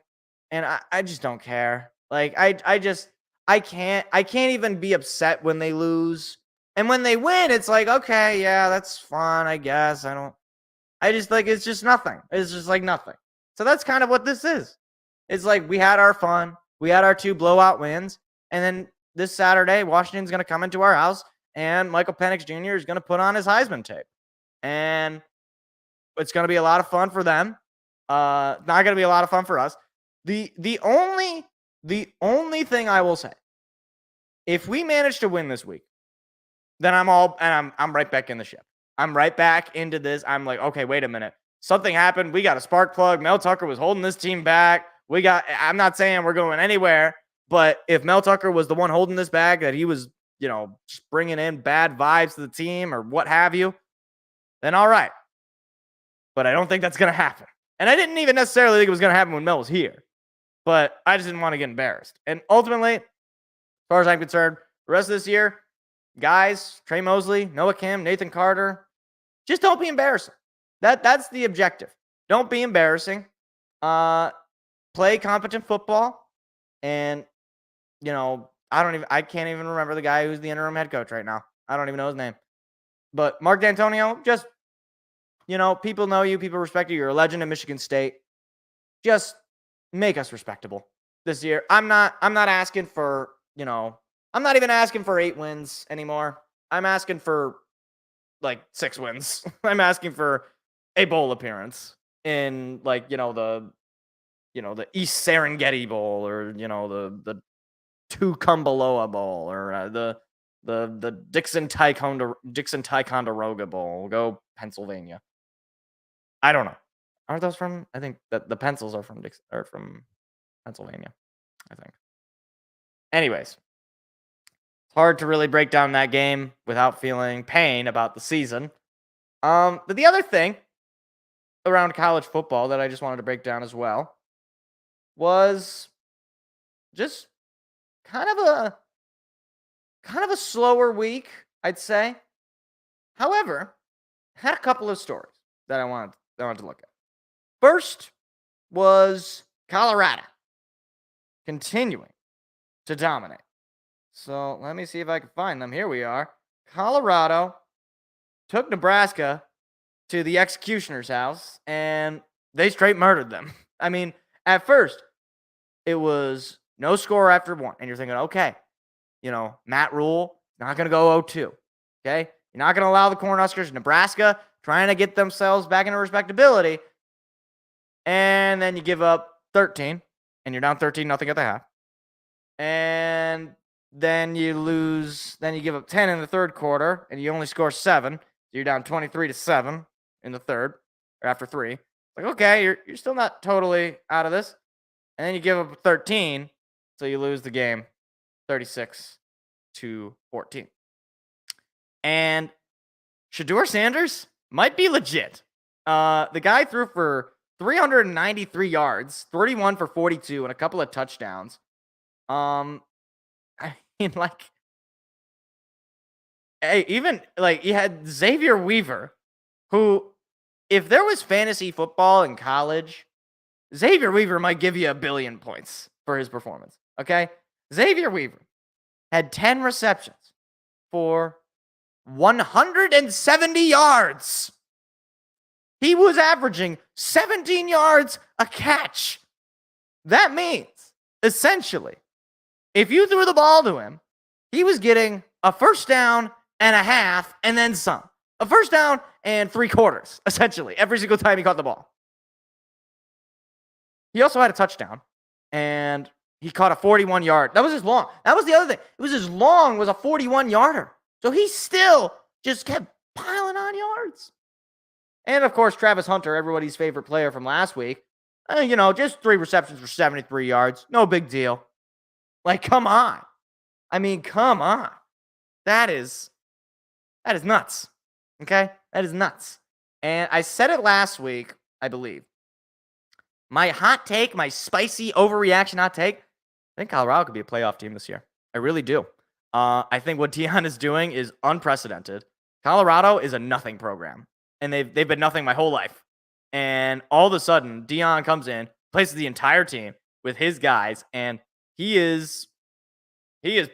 and I just don't care. Like I can't even be upset when they lose. And when they win, it's like, okay, yeah, that's fun, I guess. I just like it's just nothing. It's just like nothing. So that's kind of what this is. It's like we had our fun. We had our 2 blowout wins. And then this Saturday, Washington's going to come into our house and Michael Penix Jr. is going to put on his Heisman tape. And it's going to be a lot of fun for them. Not going to be a lot of fun for us. The only thing I will say, if we manage to win this week, then I'm right back in the ship. I'm right back into this. I'm like, okay, wait a minute. Something happened. We got a spark plug. Mel Tucker was holding this team back. I'm not saying we're going anywhere, but if Mel Tucker was the one holding this bag, that he was, just bringing in bad vibes to the team or what have you, then all right. But I don't think that's going to happen. And I didn't even necessarily think it was going to happen when Mel was here, but I just didn't want to get embarrassed. And ultimately, as far as I'm concerned, the rest of this year, guys, Trey Mosley, Noah Kim, Nathan Carter, just don't be embarrassing. That's the objective. Don't be embarrassing. Play competent football. And, I can't even remember the guy who's the interim head coach right now. I don't even know his name. But Mark D'Antonio, just, people know you, people respect you. You're a legend at Michigan State. Just make us respectable this year. I'm not asking for, I'm not even asking for 8 wins anymore. I'm asking for 6 wins. I'm asking for a bowl appearance in the East Serengeti Bowl or the Tucumbaloa Bowl or the Dixon Ticonderoga Bowl. Go Pennsylvania. I don't know. Aren't those from? I think that the pencils are from Pennsylvania. I think. Anyways, it's hard to really break down that game without feeling pain about the season. But the other thing around college football that I just wanted to break down as well was just kind of a slower week, I'd say. However, had a couple of stories that I wanted to look at. First was Colorado continuing to dominate. So let me see if I can find them. Here we are. Colorado took Nebraska to the executioner's house, and they straight murdered them. I mean, at first, it was no score after 1. And you're thinking, okay, Matt Rule, not going to go 0-2. Okay? You're not going to allow the Cornhuskers, Nebraska, trying to get themselves back into respectability. And then you give up 13, and you're down 13-0 at the half. And then you lose. Then you give up 10 in the third quarter, and you only score 7. So you're down 23-7 in the third, or after 3. Like, okay, you're still not totally out of this. And then you give up 13, so you lose the game 36-14. And Shedeur Sanders might be legit. The guy threw for 393 yards, 31 for 42, and a couple of touchdowns. Hey, even you had Xavier Weaver, who, if there was fantasy football in college, Xavier Weaver might give you 1 billion points for his performance. Okay? Xavier Weaver had 10 receptions for 170 yards. He was averaging 17 yards a catch. That means, essentially, if you threw the ball to him, he was getting a first down and a half and then some. A first down and 3/4, essentially, every single time he caught the ball. He also had a touchdown, and he caught a 41-yard. That was his long. That was the other thing. It was his long was a 41-yarder. So he still just kept piling on yards. And, of course, Travis Hunter, everybody's favorite player from last week, just 3 receptions for 73 yards. No big deal. Like, come on. I mean, come on. That is nuts. Okay? That is nuts. And I said it last week, I believe. My hot take, my spicy overreaction hot take, I think Colorado could be a playoff team this year. I really do. I think what Deion is doing is unprecedented. Colorado is a nothing program, and they've been nothing my whole life. And all of a sudden, Deion comes in, places the entire team with his guys, and he is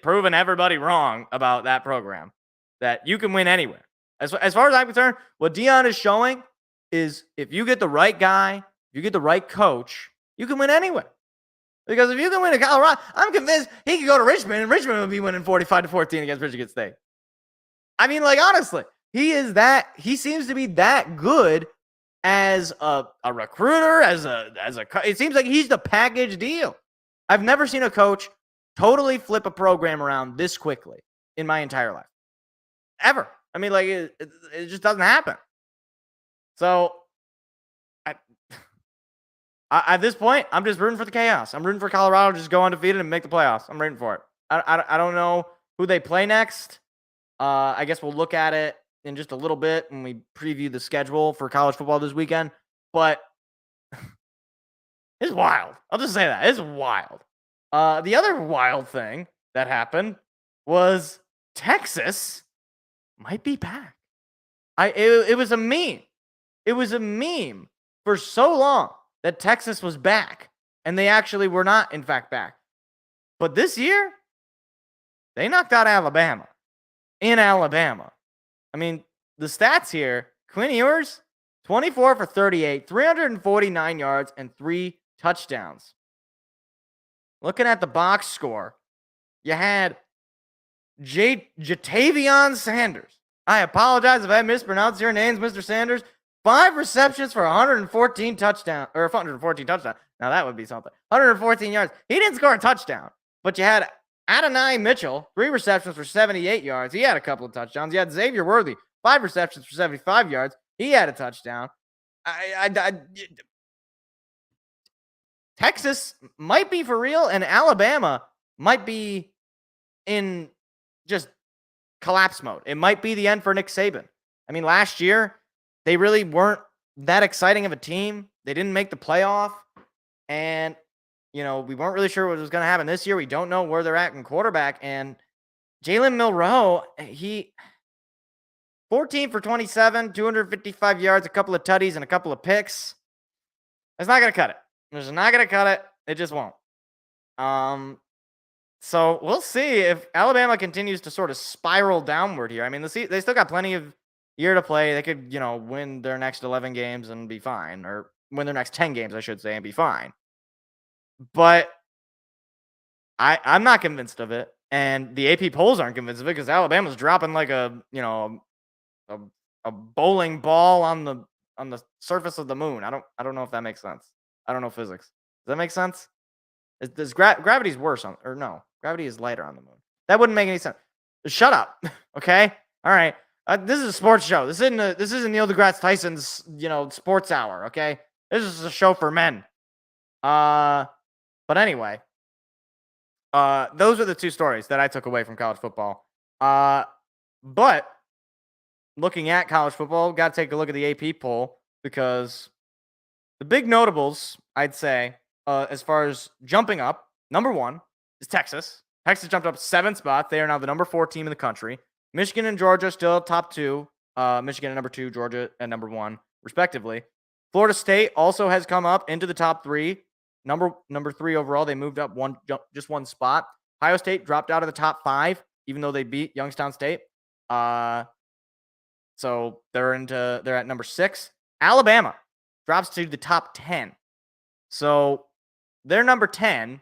proven everybody wrong about that program, that you can win anywhere. As far as I'm concerned, what Deion is showing is if you get the right guy, if you get the right coach, you can win anywhere. Because if you can win in Colorado, I'm convinced he could go to Richmond, and Richmond would be winning 45-14 against Michigan State. I mean, like, honestly, he seems to be that good as a recruiter, it seems like he's the package deal. I've never seen a coach totally flip a program around this quickly in my entire life. Ever. I mean, like, it just doesn't happen. So, at this point, I'm just rooting for the chaos. I'm rooting for Colorado to just go undefeated and make the playoffs. I'm rooting for it. I don't know who they play next. I guess we'll look at it in just a little bit when we preview the schedule for college football this weekend. But it's wild. I'll just say that. It's wild. The other wild thing that happened was Texas might be back. It was a meme. It was a meme for so long that Texas was back, and they actually were not, in fact, back. But this year, they knocked out Alabama in Alabama. I mean, the stats here, Quinn Ewers, 24 for 38, 349 yards, and 3 touchdowns. Looking at the box score, you had Jatavion Sanders. I apologize if I mispronounced your names, Mr. Sanders. 5 receptions for 114 touchdowns. Now that would be something. 114 yards. He didn't score a touchdown, but you had Adonai Mitchell, 3 receptions for 78 yards. He had a couple of touchdowns. You had Xavier Worthy, 5 receptions for 75 yards. He had a touchdown. Texas might be for real, and Alabama might be in just collapse mode. It might be the end for Nick Saban. I mean, last year, they really weren't that exciting of a team. They didn't make the playoff. And, we weren't really sure what was going to happen this year. We don't know where they're at in quarterback. And Jalen Milroe, he 14 for 27, 255 yards, a couple of tutties, and a couple of picks. That's not going to cut it. It's not going to cut it. It just won't. So we'll see if Alabama continues to sort of spiral downward here. I mean, they still got plenty of year to play. They could, win their next 11 games and be fine, or win their next 10 games, I should say, and be fine. But I'm not convinced of it, and the AP polls aren't convinced of it because Alabama's dropping like a bowling ball on the surface of the moon. I don't know if that makes sense. I don't know physics. Does that make sense? Does gravity's worse on, or no? Gravity is lighter on the moon. That wouldn't make any sense. Shut up. Okay. All right. This is a sports show. This isn't Neil deGrasse Tyson's, sports hour, okay? This is a show for men. But anyway, those are the 2 stories that I took away from college football. But looking at college football, got to take a look at the AP poll because the big notables, I'd say, as far as jumping up, number 1 is Texas. Texas jumped up 7 spots. They are now the number 4 team in the country. Michigan and Georgia still top 2. Michigan at number 2, Georgia at number 1, respectively. Florida State also has come up into the top 3. Number 3 overall. They moved up just one spot. Ohio State dropped out of the top 5, even though they beat Youngstown State. So they're at number 6. Alabama drops to the top 10. So they're number 10.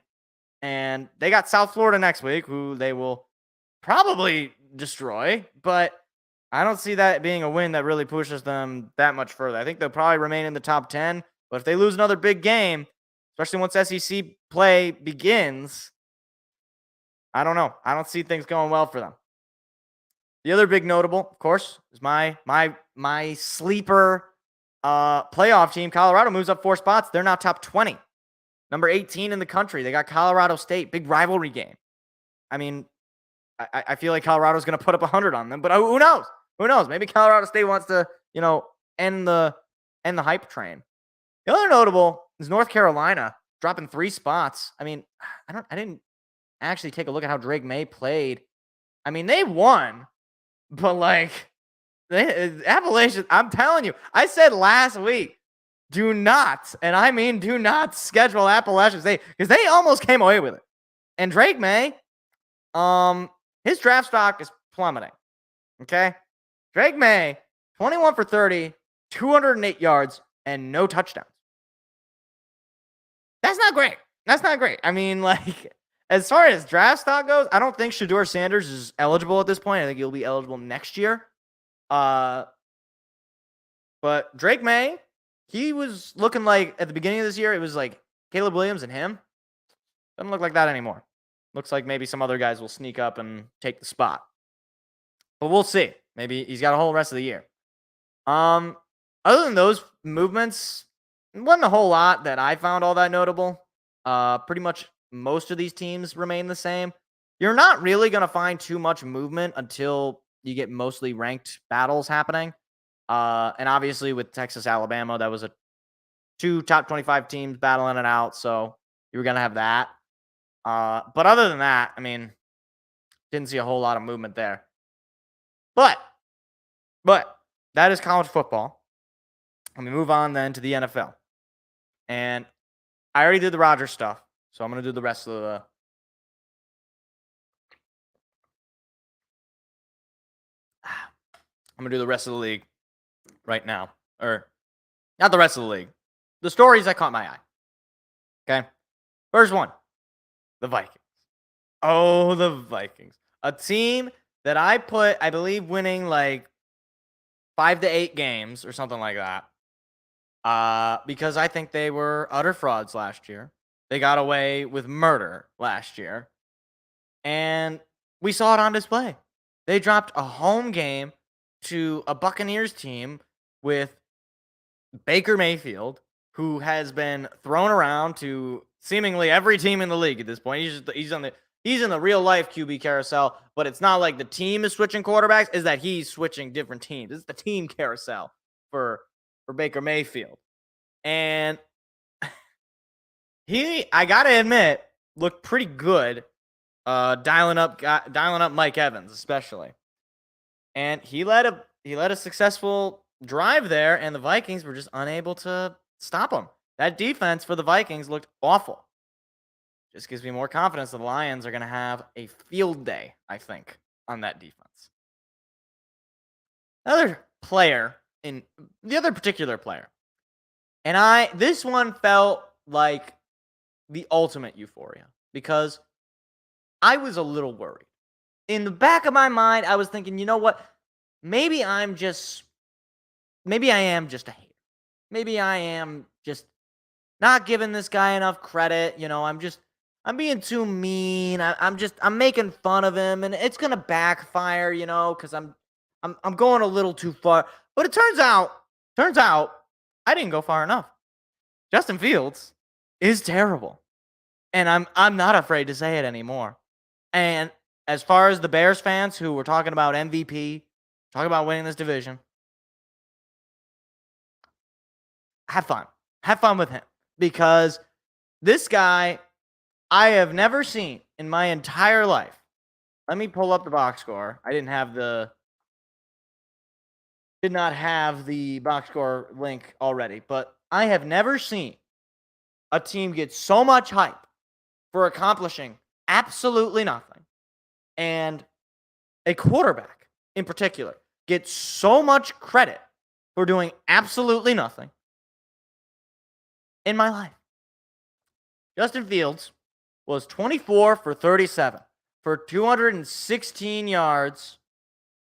And they got South Florida next week, who they will probably destroy, but I don't see that being a win that really pushes them that much further. I think they'll probably remain in the top 10, but if they lose another big game, especially once SEC play begins, I don't know. I don't see things going well for them. The other big notable, of course, is my sleeper playoff team. Colorado moves up 4 spots. They're now top 20. Number 18 in the country. They got Colorado State. Big rivalry game. I mean, I feel like Colorado's going to put up 100 on them, but who knows? Who knows? Maybe Colorado State wants to, end the hype train. The other notable is North Carolina dropping 3 spots. I mean, I didn't actually take a look at how Drake May played. I mean, they won, but like Appalachian, I'm telling you, I said last week, do not, and I mean do not schedule Appalachian State because they almost came away with it. And Drake May, his draft stock is plummeting. Okay? Drake May, 21 for 30, 208 yards, and no touchdowns. That's not great. That's not great. I mean, like, as far as draft stock goes, I don't think Shedeur Sanders is eligible at this point. I think he'll be eligible next year. But Drake May, he was looking like, at the beginning of this year, it was like Caleb Williams and him. Doesn't look like that anymore. Looks like maybe some other guys will sneak up and take the spot. But we'll see. Maybe he's got a whole rest of the year. Other than those movements, it wasn't a whole lot that I found all that notable. Pretty much most of these teams remain the same. You're not really going to find too much movement until you get mostly ranked battles happening. And obviously with Texas, Alabama, that was 2 top 25 teams battling it out. So you were going to have that. But other than that, I mean, didn't see a whole lot of movement there. But that is college football. Let me move on then to the NFL. And I already did the Rodgers stuff, so I'm going to do the rest of the league right now. Or not the rest of the league. The stories that caught my eye. Okay? First one. The Vikings. Oh, the Vikings. A team that I put, I believe, winning like 5 to 8 games or something like that. Because I think they were utter frauds last year. They got away with murder last year. And we saw it on display. They dropped a home game to a Buccaneers team with Baker Mayfield, who has been thrown around to seemingly every team in the league at this point. He's in the real life QB carousel, but it's not like the team is switching quarterbacks, is that he's switching different teams. It's the team carousel for Baker Mayfield. And I got to admit, looked pretty good dialing up Mike Evans especially. And he led a successful drive there, and the Vikings were just unable to stop him. That defense for the Vikings looked awful. Just gives me more confidence that the Lions are going to have a field day, I think, on that defense. The other particular player, and this one felt like the ultimate euphoria because I was a little worried. In the back of my mind, I was thinking, you know what? Maybe I am just a hater. Maybe I am just not giving this guy enough credit. I'm being too mean. I'm making fun of him, and it's gonna backfire, because I'm going a little too far. But it turns out I didn't go far enough. Justin Fields is terrible, and I'm not afraid to say it anymore. And as far as the Bears fans who were talking about MVP, talking about winning this division, have fun with him, because this guy I have never seen in my entire life. Let me pull up the box score. I did not have the box score link already, but I have never seen a team get so much hype for accomplishing absolutely nothing, and a quarterback in particular get so much credit for doing absolutely nothing in my life. Justin Fields was 24 for 37 for 216 yards,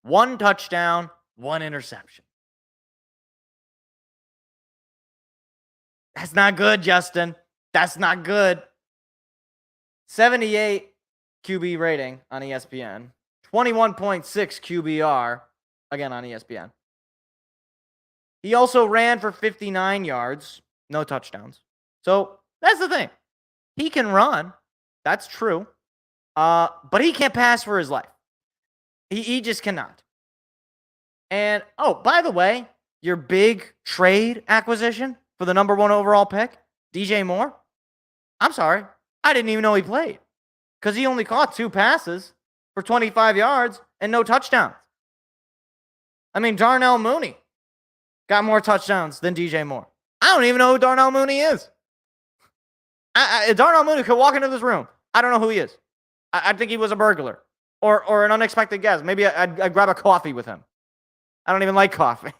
1 touchdown, 1 interception. That's not good, Justin. That's not good. 78 QB rating on ESPN. 21.6 QBR, again on ESPN. He also ran for 59 yards, no touchdowns. So that's the thing. He can run. That's true. But he can't pass for his life. He just cannot. And, oh, by the way, your big trade acquisition for the number 1 overall pick, DJ Moore, I'm sorry. I didn't even know he played because he only caught 2 passes for 25 yards and no touchdowns. I mean, Darnell Mooney got more touchdowns than DJ Moore. I don't even know who Darnell Mooney is. Darnell Mooney could walk into this room. I don't know who he is. I think he was a burglar or an unexpected guest. Maybe I'd grab a coffee with him. I don't even like coffee.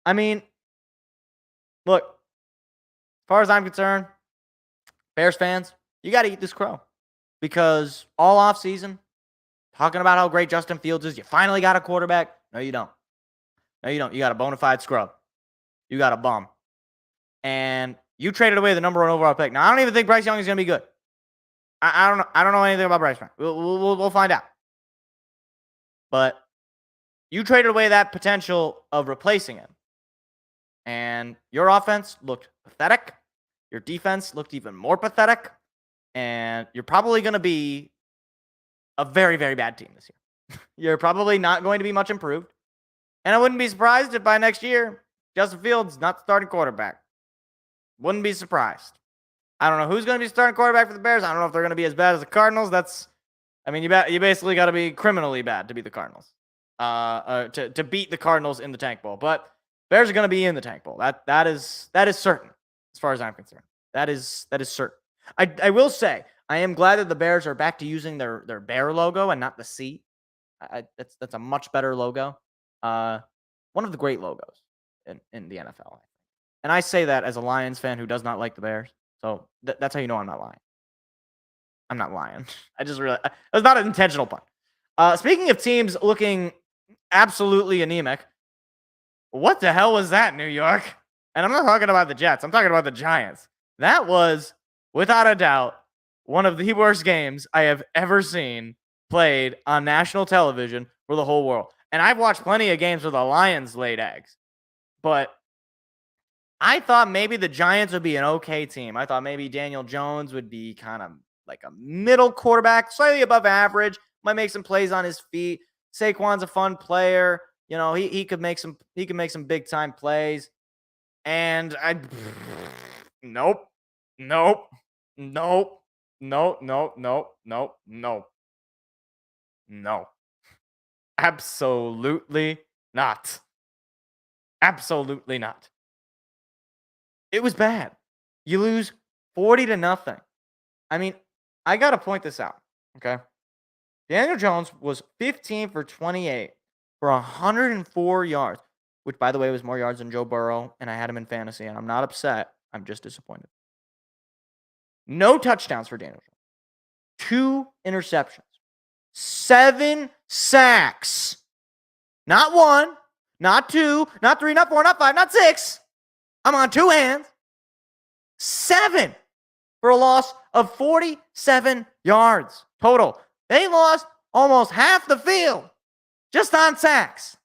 I mean, look, as far as I'm concerned, Bears fans, you got to eat this crow because all offseason, talking about how great Justin Fields is, you finally got a quarterback. No, you don't. No, you don't. You got a bona fide scrub. You got a bum. And you traded away the number 1 overall pick. Now, I don't even think Bryce Young is going to be good. I don't know. I don't know anything about Bryce Young. We'll find out. But you traded away that potential of replacing him. And your offense looked pathetic. Your defense looked even more pathetic. And you're probably going to be a very, very bad team this year. You're probably not going to be much improved. And I wouldn't be surprised if by next year, Justin Fields not the starting quarterback. Wouldn't be surprised. I don't know who's going to be starting quarterback for the Bears. I don't know if they're going to be as bad as the Cardinals. You basically got to be criminally bad to beat the Cardinals. To beat the Cardinals in the Tank Bowl. But Bears are going to be in the Tank Bowl. That is certain, as far as I'm concerned. That is certain. I will say, I am glad that the Bears are back to using their bear logo and not the C. That's a much better logo. One of the great logos in the NFL. And I say that as a Lions fan who does not like the Bears. So that's how you know I'm not lying. I'm not lying. It was not an intentional pun. Speaking of teams looking absolutely anemic, what the hell was that, New York? And I'm not talking about the Jets. I'm talking about the Giants. That was, without a doubt, one of the worst games I have ever seen played on national television for the whole world. And I've watched plenty of games where the Lions laid eggs. But I thought maybe the Giants would be an okay team. I thought maybe Daniel Jones would be kind of like a middle quarterback, slightly above average, might make some plays on his feet. Saquon's a fun player. You know, he could make some big time plays. And nope. No. Absolutely not. Absolutely not. It was bad. You lose 40-0. I mean, I got to point this out, okay? Daniel Jones was 15 for 28 for 104 yards, which, by the way, was more yards than Joe Burrow, and I had him in fantasy, and I'm not upset. I'm just disappointed. No touchdowns for Daniel Jones. 2 interceptions. 7 sacks. Not 1, not 2, not 3, not 4, not 5, not 6. I'm on 2 hands. 7 for a loss of 47 yards total. They lost almost half the field just on sacks.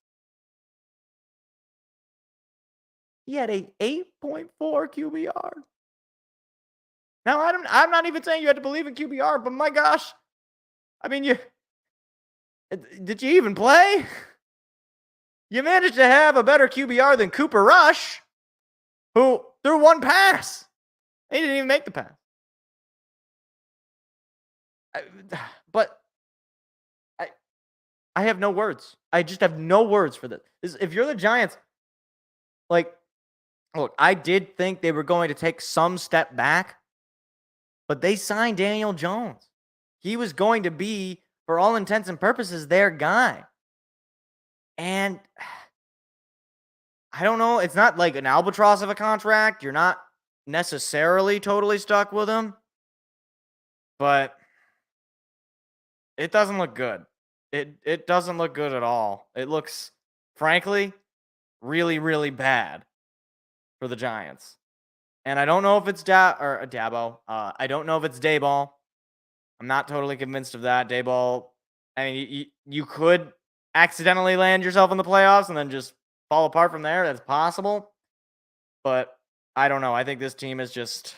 He had a 8.4 QBR. Now, I'm not even saying you had to believe in QBR, but my gosh. I mean, did you even play? You managed to have a better QBR than Cooper Rush, who threw 1 pass. He didn't even make the pass. But I have no words. I just have no words for this. If you're the Giants, like, look, I did think they were going to take some step back, but they signed Daniel Jones. He was going to be, for all intents and purposes, their guy. And I don't know. It's not like an albatross of a contract. You're not necessarily totally stuck with him. But it doesn't look good. It doesn't look good at all. It looks, frankly, really, really bad for the Giants. And I don't know if it's Dabo. I don't know if it's Dayball. I'm not totally convinced of that. Dayball, I mean, you could accidentally land yourself in the playoffs and then just fall apart from there. That's possible. But I don't know. I think this team is just,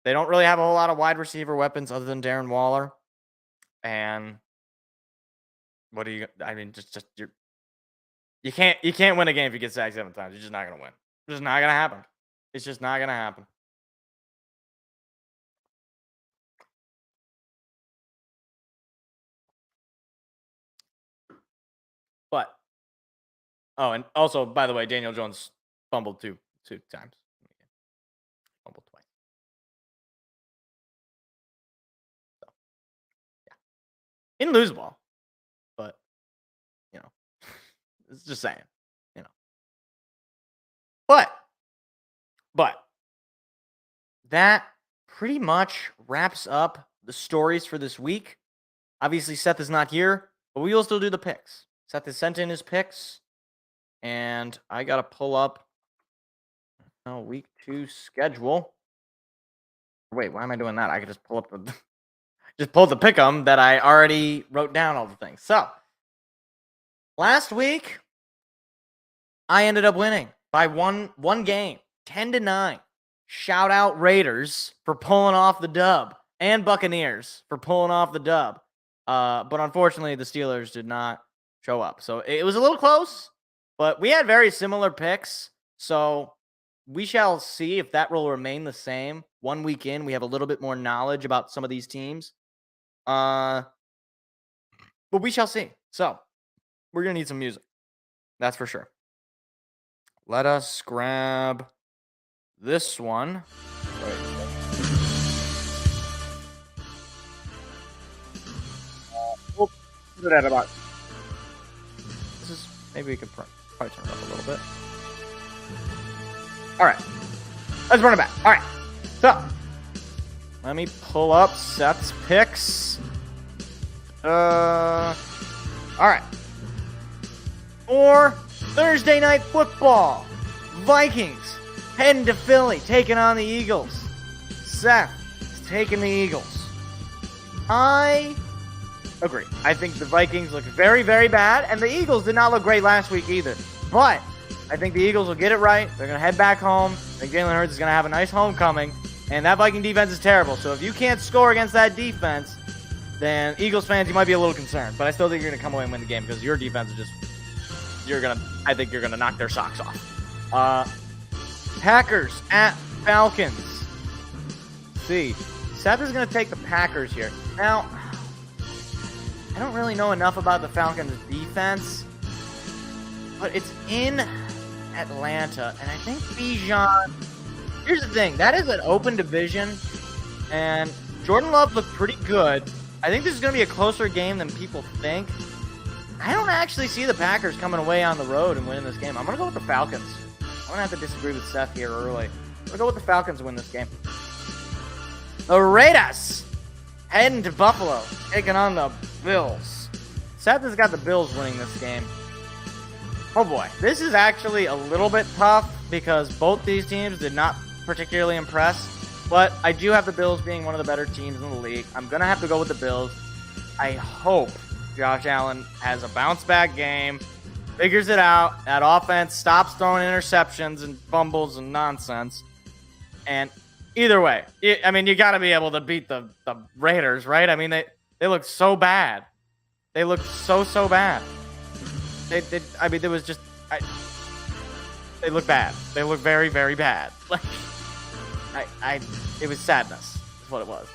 They don't really have a whole lot of wide receiver weapons other than Darren Waller. And what do you? I mean, you can't win a game if you get sacked 7 times. You're just not gonna win. It's just not gonna happen. It's just not gonna happen. But and also, by the way, Daniel Jones fumbled two times. Fumbled twice. So, yeah. He didn't lose the ball, but it's just saying, But that pretty much wraps up the stories for this week. Obviously, Seth is not here, but we will still do the picks. Seth has sent in his picks, and I got to pull up week 2 schedule. Wait, why am I doing that? I could just pull up the pick 'em that I already wrote down all the things. So, last week, I ended up winning by one game, 10-9. Shout out Raiders for pulling off the dub, and Buccaneers for pulling off the dub. But unfortunately, the Steelers did not show up. So it was a little close, but we had very similar picks. So we shall see if that will remain the same. 1 week in, we have a little bit more knowledge about some of these teams. But we shall see. So we're going to need some music. That's for sure. Let us grab this one. We'll put it at about. This is maybe we could probably turn it up a little bit. All right, let's run it back. All right, so let me pull up Seth's picks. All right, for Thursday night football, Vikings heading to Philly, taking on the Eagles. Seth is taking the Eagles. I agree. I think the Vikings look very, very bad, and the Eagles did not look great last week either. But I think the Eagles will get it right. They're going to head back home. I think Jalen Hurts is going to have a nice homecoming, and that Viking defense is terrible. So if you can't score against that defense, then Eagles fans, you might be a little concerned. But I still think you're going to come away and win the game because your defense is just I think you're going to knock their socks off. Packers at Falcons. Let's see. Seth is going to take the Packers here. Now, I don't really know enough about the Falcons' defense, but it's in Atlanta, and I think Bijan. Here's the thing. That is an open division, and Jordan Love looked pretty good. I think this is going to be a closer game than people think. I don't actually see the Packers coming away on the road and winning this game. I'm going to go with the Falcons. I'm going to have to disagree with Seth here early. I'm going to go with the Falcons to win this game. The Raiders heading to Buffalo, taking on the Bills. Seth has got the Bills winning this game. Oh boy, this is actually a little bit tough because both these teams did not particularly impress. But I do have the Bills being one of the better teams in the league. I'm going to have to go with the Bills. I hope Josh Allen has a bounce-back game, figures it out, that offense stops throwing interceptions and fumbles and nonsense. And either way, I mean, you got to be able to beat the Raiders, right? I mean, they look so bad. They look so bad. I mean, there was just... they look bad. They look very, very bad. Like, it was sadness, is what it was.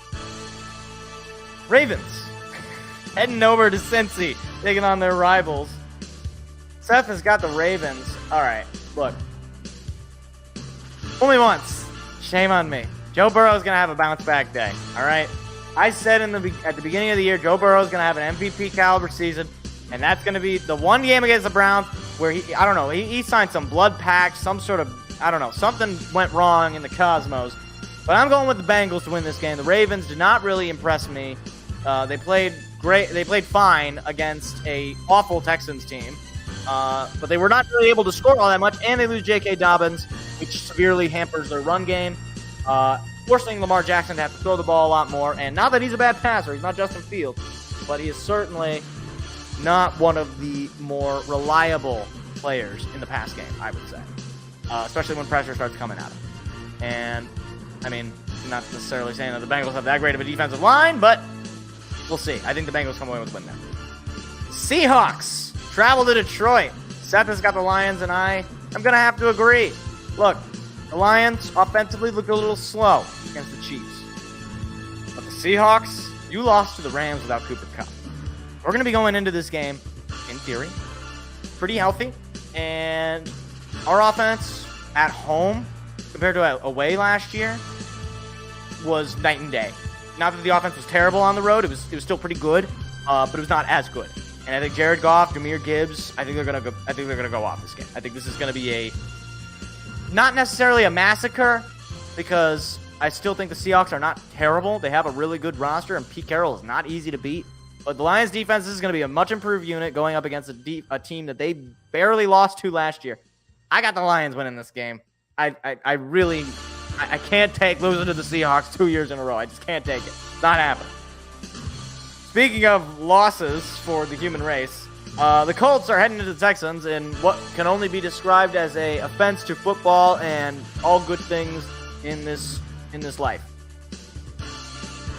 Ravens heading over to Cincy, taking on their rivals. Seth has got the Ravens. All right, look. Only once. Shame on me. Joe Burrow is going to have a bounce-back day, all right? I said at the beginning of the year, Joe Burrow is going to have an MVP caliber season, and that's going to be the one game against the Browns where he signed some blood pact, some sort of, something went wrong in the cosmos. But I'm going with the Bengals to win this game. The Ravens did not really impress me. They played great. They played fine against a awful Texans team, but they were not really able to score all that much, and they lose J.K. Dobbins, which severely hampers their run game, forcing Lamar Jackson to have to throw the ball a lot more. And not that he's a bad passer, he's not Justin Fields, but he is certainly not one of the more reliable players in the pass game, I would say, especially when pressure starts coming at him. And I mean, not necessarily saying that the Bengals have that great of a defensive line, but we'll see. I think the Bengals come away with a win now. Seahawks travel to Detroit. Seth has got the Lions, and I'm going to have to agree. Look, the Lions offensively look a little slow against the Chiefs. But the Seahawks, you lost to the Rams without Cooper Kupp. We're going to be going into this game, in theory, pretty healthy. And our offense at home compared to away last year was night and day. Not that the offense was terrible on the road. It was still pretty good, but it was not as good. And I think Jared Goff, Jahmyr Gibbs, I think they're gonna go off this game. I think this is gonna be not necessarily a massacre, because I still think the Seahawks are not terrible. They have a really good roster, and Pete Carroll is not easy to beat. But the Lions defense is going to be a much improved unit going up against a team that they barely lost to last year. I got the Lions winning this game. I can't take losing to the Seahawks 2 years in a row. I just can't take it. It's not happening. Speaking of losses for the human race, the Colts are heading to the Texans in what can only be described as a offense to football and all good things in this life.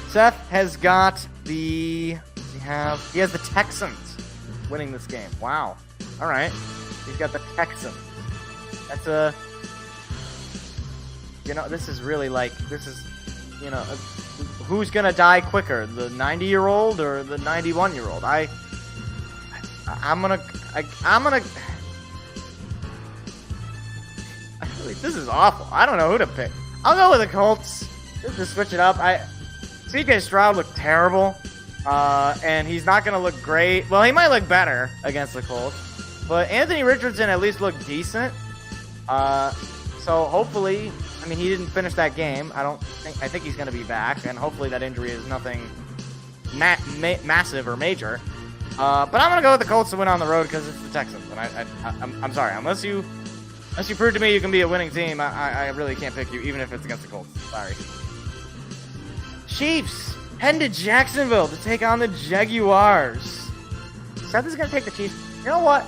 Seth has got the... He has the Texans winning this game. Wow. All right. He's got the Texans. That's this is really who's going to die quicker, the 90-year-old or the 91-year-old? I'm going to this is awful. I don't know who to pick. I'll go with the Colts. Just to switch it up. CJ Stroud looked terrible. And he's not going to look great. Well, he might look better against the Colts. But Anthony Richardson at least looked decent. So hopefully, he didn't finish that game. I think he's going to be back. And hopefully that injury is nothing massive or major. But I'm going to go with the Colts to win on the road because it's the Texans. And I'm sorry. Unless you prove to me you can be a winning team, I really can't pick you, even if it's against the Colts. Sorry. Chiefs heading to Jacksonville to take on the Jaguars. Seth is going to take the Chiefs. You know what?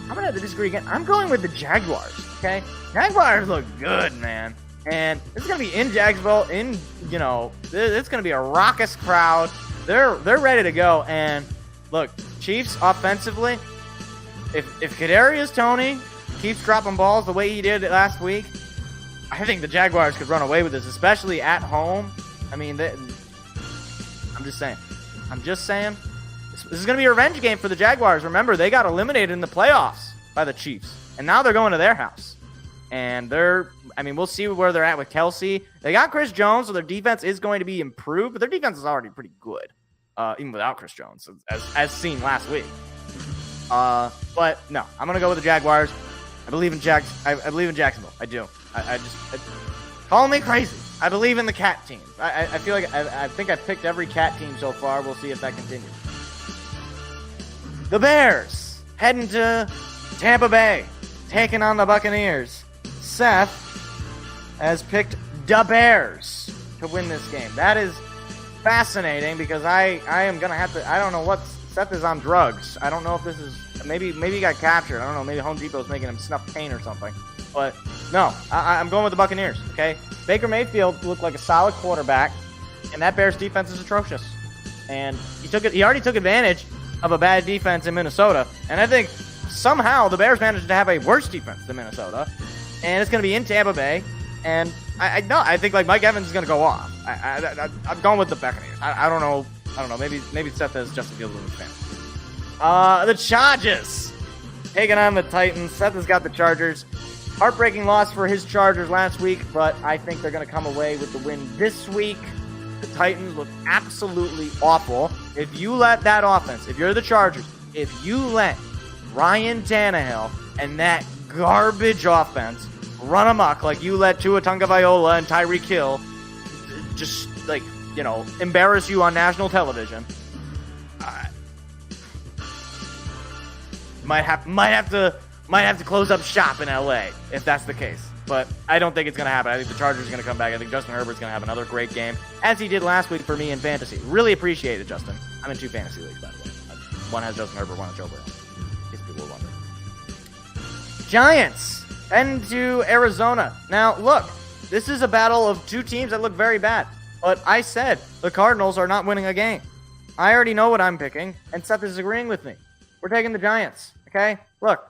I'm going to have to disagree again. I'm going with the Jaguars, okay? Jaguars look good, man. And it's going to be in Jacksonville. It's going to be a raucous crowd. They're ready to go. And look, Chiefs offensively, if Kadarius Toney keeps dropping balls the way he did last week, I think the Jaguars could run away with this, especially at home. I'm just saying. This is going to be a revenge game for the Jaguars. Remember, they got eliminated in the playoffs by the Chiefs. And now they're going to their house. And we'll see where they're at with Kelsey. They got Chris Jones, so their defense is going to be improved. But their defense is already pretty good, even without Chris Jones, as seen last week. But no, I'm going to go with the Jaguars. I believe in Jacksonville. I do. Call me crazy. I believe in the cat teams. I feel like I think I've picked every cat team so far. We'll see if that continues. The Bears heading to Tampa Bay, taking on the Buccaneers. Seth has picked the Bears to win this game. That is fascinating because I am going to have to... I don't know what... Seth is on drugs. I don't know if this is... Maybe he got captured. I don't know. Maybe Home Depot's making him snuff pain or something. But no, I'm going with the Buccaneers, okay? Baker Mayfield looked like a solid quarterback, and that Bears defense is atrocious. And he already took advantage of a bad defense in Minnesota, and I think somehow the Bears managed to have a worse defense than Minnesota, and it's going to be in Tampa Bay, and I think Mike Evans is going to go off. I'm going with the Buccaneers. I don't know. Maybe Seth has Justin Fields as a fan. The Chargers taking on the Titans. Seth has got the Chargers. Heartbreaking loss for his Chargers last week, but I think they're going to come away with the win this week. The Titans look absolutely awful. If you let that offense, if you're the Chargers, if you let Ryan Tannehill and that garbage offense run amok like you let Tua Tagovailoa and Tyreek Hill just, embarrass you on national television, might have to close up shop in LA if that's the case. But I don't think it's going to happen. I think the Chargers are going to come back. I think Justin Herbert's going to have another great game, as he did last week for me in fantasy. Really appreciate it, Justin. I'm in 2 fantasy leagues, by the way. One has Justin Herbert, one has Joe Burrow, in case people were wondering. Giants heading to Arizona. Now, look, This is a battle of two teams that look very bad. But I said the Cardinals are not winning a game. I already know what I'm picking, and Seth is agreeing with me. We're taking the Giants, okay? Look,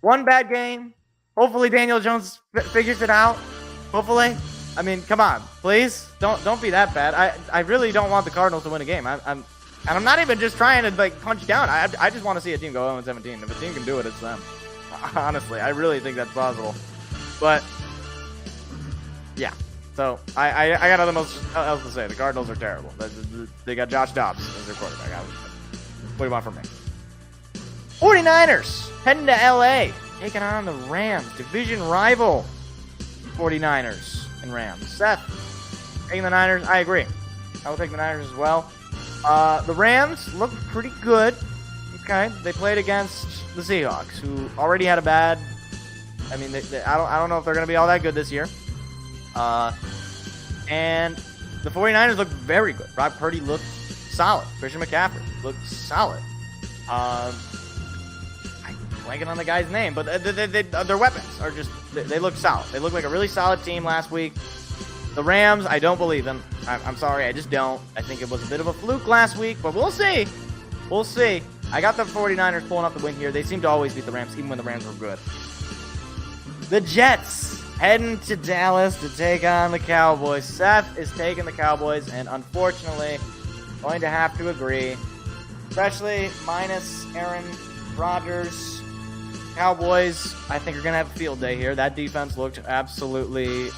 one bad game. Hopefully Daniel Jones figures it out. Hopefully. I mean, come on, please. Don't be that bad. I really don't want the Cardinals to win a game. And I'm not even just trying to like punch down. I just want to see a team go 0-17. If a team can do it, it's them. Honestly, I really think that's possible. But yeah. So I got nothing else to say. The Cardinals are terrible. They got Josh Dobbs as their quarterback. What do you want from me? 49ers heading to LA, taking on the Rams, division rival. 49ers and Rams. Seth taking the Niners. I agree. I will take the Niners as well. The Rams look pretty good. Okay, they played against the Seahawks, who already had a bad. I mean, I don't know if they're going to be all that good this year. And the 49ers look very good. Brock Purdy looked solid. Christian McCaffrey looked solid. I'm blanking on the guy's name, but their weapons are just, they look solid. They look like a really solid team last week. The Rams, I don't believe them. I'm sorry, I just don't. I think it was a bit of a fluke last week, but we'll see. We'll see. I got the 49ers pulling up the win here. They seem to always beat the Rams, even when the Rams were good. The Jets heading to Dallas to take on the Cowboys. Seth is taking the Cowboys, and unfortunately, going to have to agree, especially minus Aaron Rodgers. Cowboys, I think, are going to have a field day here. That defense looked absolutely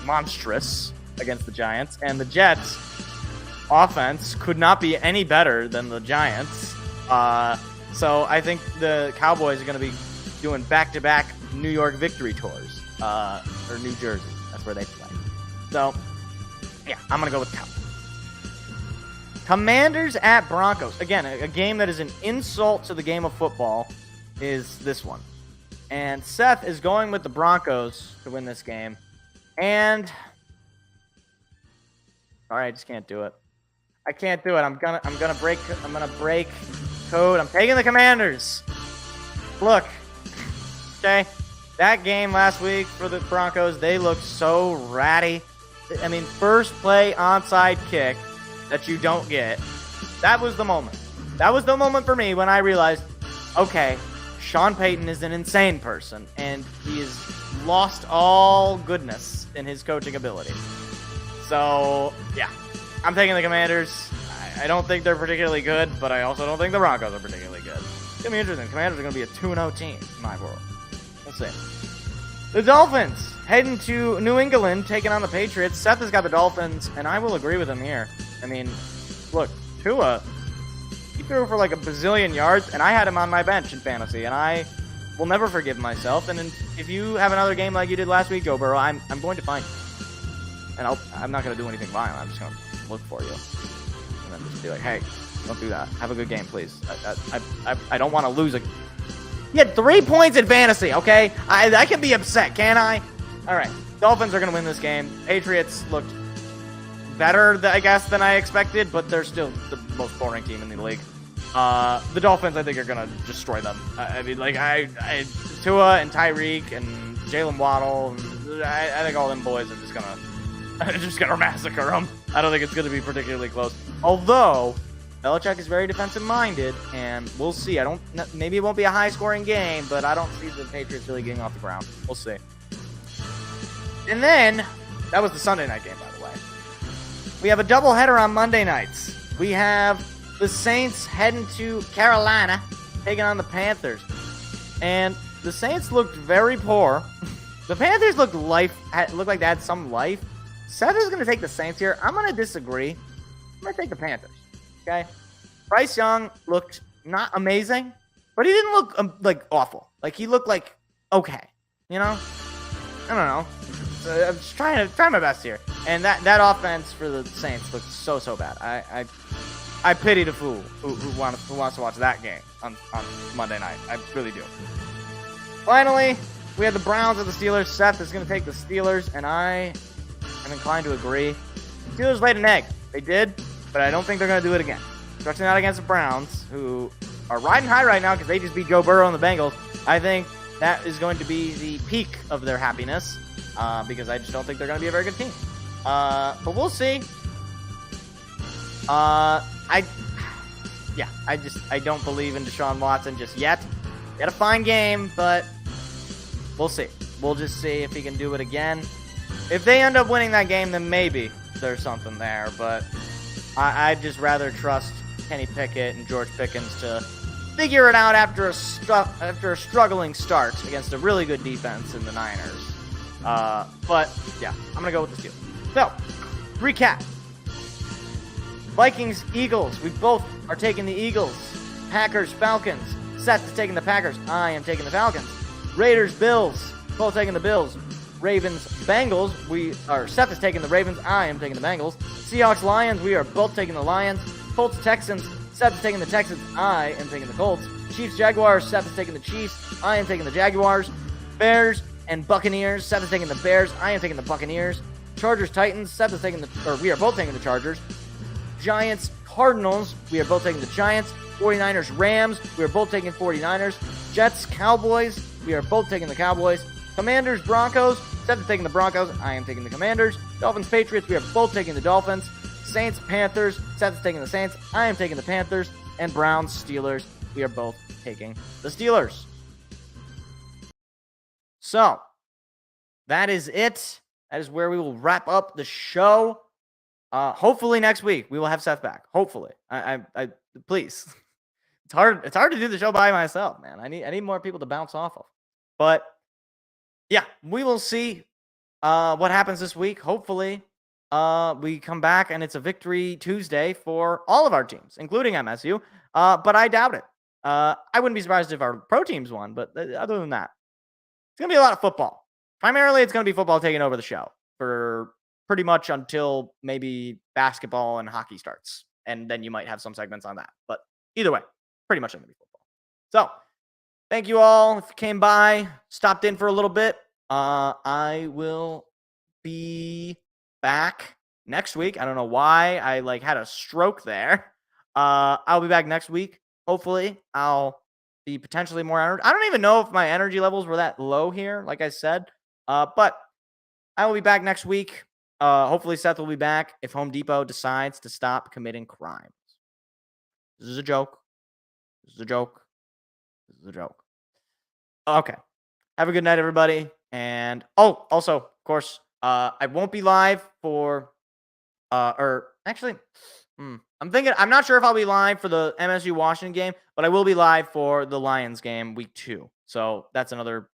monstrous against the Giants, and the Jets' offense could not be any better than the Giants. So I think the Cowboys are going to be doing back-to-back New York victory tours, or New Jersey. That's where they play. So, yeah, I'm going to go with Cowboys. Commanders at Broncos. Again, a game that is an insult to the game of football is this one. And Seth is going with the Broncos to win this game. And all right, I just can't do it. I can't do it. I'm gonna break code. I'm taking the Commanders. Look. Okay. That game last week for the Broncos, they looked so ratty. I mean, first play onside kick that you don't get. That was the moment. That was the moment for me when I realized, okay, Sean Payton is an insane person, and he has lost all goodness in his coaching ability. So, yeah, I'm taking the Commanders. I don't think they're particularly good, but I also don't think the Broncos are particularly good. It's going to be interesting. Commanders are going to be a 2-0 team in my world. We'll see. The Dolphins heading to New England, taking on the Patriots. Seth has got the Dolphins, and I will agree with him here. I mean, look, Tua, he threw for like a bazillion yards, and I had him on my bench in fantasy, and I will never forgive myself. And if you have another game like you did last week, Joe Burrow, I'm going to find you. And I'm not going to do anything violent. I'm just going to look for you. And then just be like, hey, don't do that. Have a good game, please. I don't want to lose a... He had 3 points in fantasy, okay? I can be upset, can't I? All right. Dolphins are going to win this game. Patriots looked better, I guess, than I expected, but they're still the most boring team in the league. The Dolphins, I think, are going to destroy them. I mean, like, Tua and Tyreek and Jalen Waddle, and I think all them boys are just gonna massacre them. I don't think it's going to be particularly close. Although, Belichick is very defensive-minded, and we'll see. Maybe it won't be a high-scoring game, but I don't see the Patriots really getting off the ground. We'll see. And then, that was the Sunday night game, by the way. We have a doubleheader on Monday nights. We have the Saints heading to Carolina, taking on the Panthers. And the Saints looked very poor. The Panthers looked like they had some life. Seth is going to take the Saints here. I'm going to disagree. I'm going to take the Panthers. Okay? Bryce Young looked not amazing, but he didn't look like awful. Like, he looked like okay. You know? I don't know. So I'm just trying my best here. And that offense for the Saints looked so bad. I pity the fool who wants to watch that game on Monday night. I really do. Finally, we have the Browns and the Steelers. Seth is going to take the Steelers, and I am inclined to agree. The Steelers laid an egg. They did, but I don't think they're going to do it again. Especially not against the Browns, who are riding high right now because they just beat Joe Burrow and the Bengals. I think that is going to be the peak of their happiness. because I just don't think they're going to be a very good team. But we'll see. I don't believe in Deshaun Watson just yet. Got a fine game, but we'll see. We'll just see if he can do it again. If they end up winning that game, then maybe there's something there. But I'd just rather trust Kenny Pickett and George Pickens to figure it out after a struggling start against a really good defense in the Niners. But yeah, I'm gonna go with the Steelers. So, recap. Vikings, Eagles. We both are taking the Eagles. Packers, Falcons. Seth is taking the Packers. I am taking the Falcons. Raiders, Bills. Both taking the Bills. Ravens, Bengals. Seth is taking the Ravens. I am taking the Bengals. Seahawks, Lions. We are both taking the Lions. Colts, Texans. Seth is taking the Texans. I am taking the Colts. Chiefs, Jaguars. Seth is taking the Chiefs. I am taking the Jaguars. Bears and Buccaneers. Seth is taking the Bears. I am taking the Buccaneers. Chargers, Titans. Seth is taking we are both taking the Chargers. Giants, Cardinals. We are both taking the Giants. 49ers, Rams. We are both taking 49ers. Jets, Cowboys. We are both taking the Cowboys. Commanders, Broncos. Seth is taking the Broncos. I am taking the Commanders. Dolphins, Patriots. We are both taking the Dolphins. Saints, Panthers. Seth is taking the Saints. I am taking the Panthers. And Browns, Steelers. We are both taking the Steelers. So, that is it. That is where we will wrap up the show. Hopefully next week we will have Seth back. Hopefully, I please. It's hard to do the show by myself, man. I need more people to bounce off of. But yeah, we will see what happens this week. Hopefully, we come back and it's a victory Tuesday for all of our teams, including MSU. But I doubt it. I wouldn't be surprised if our pro teams won. But other than that, it's gonna be a lot of football. Primarily, it's gonna be football taking over the show for pretty much until maybe basketball and hockey starts. And then you might have some segments on that. But either way, pretty much going to be football. So, thank you all if you came by, stopped in for a little bit. I will be back next week. I don't know why I had a stroke there. I'll be back next week. Hopefully, I'll be potentially more energy. I don't even know if my energy levels were that low here, like I said. But I will be back next week. Hopefully Seth will be back if Home Depot decides to stop committing crimes. This is a joke. This is a joke. This is a joke. Okay. Have a good night, everybody. And also, of course, I won't be live for I'm not sure if I'll be live for the MSU Washington game, but I will be live for the Lions game week 2. So that's another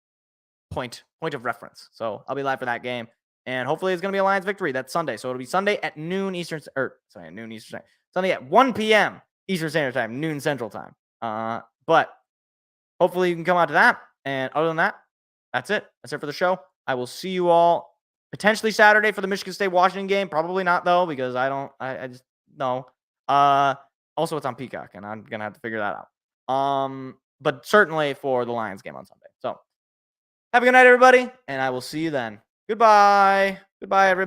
point of reference. So I'll be live for that game. And hopefully it's going to be a Lions victory. That's Sunday. So it'll be Sunday at noon Eastern. Sunday at 1 p.m. Eastern Standard Time, noon Central Time. But hopefully you can come out to that. And other than that, that's it. That's it for the show. I will see you all potentially Saturday for the Michigan State-Washington game. Probably not, though, because I just know. Also, it's on Peacock, and I'm going to have to figure that out. But certainly for the Lions game on Sunday. So have a good night, everybody, and I will see you then. Goodbye. Goodbye, everybody.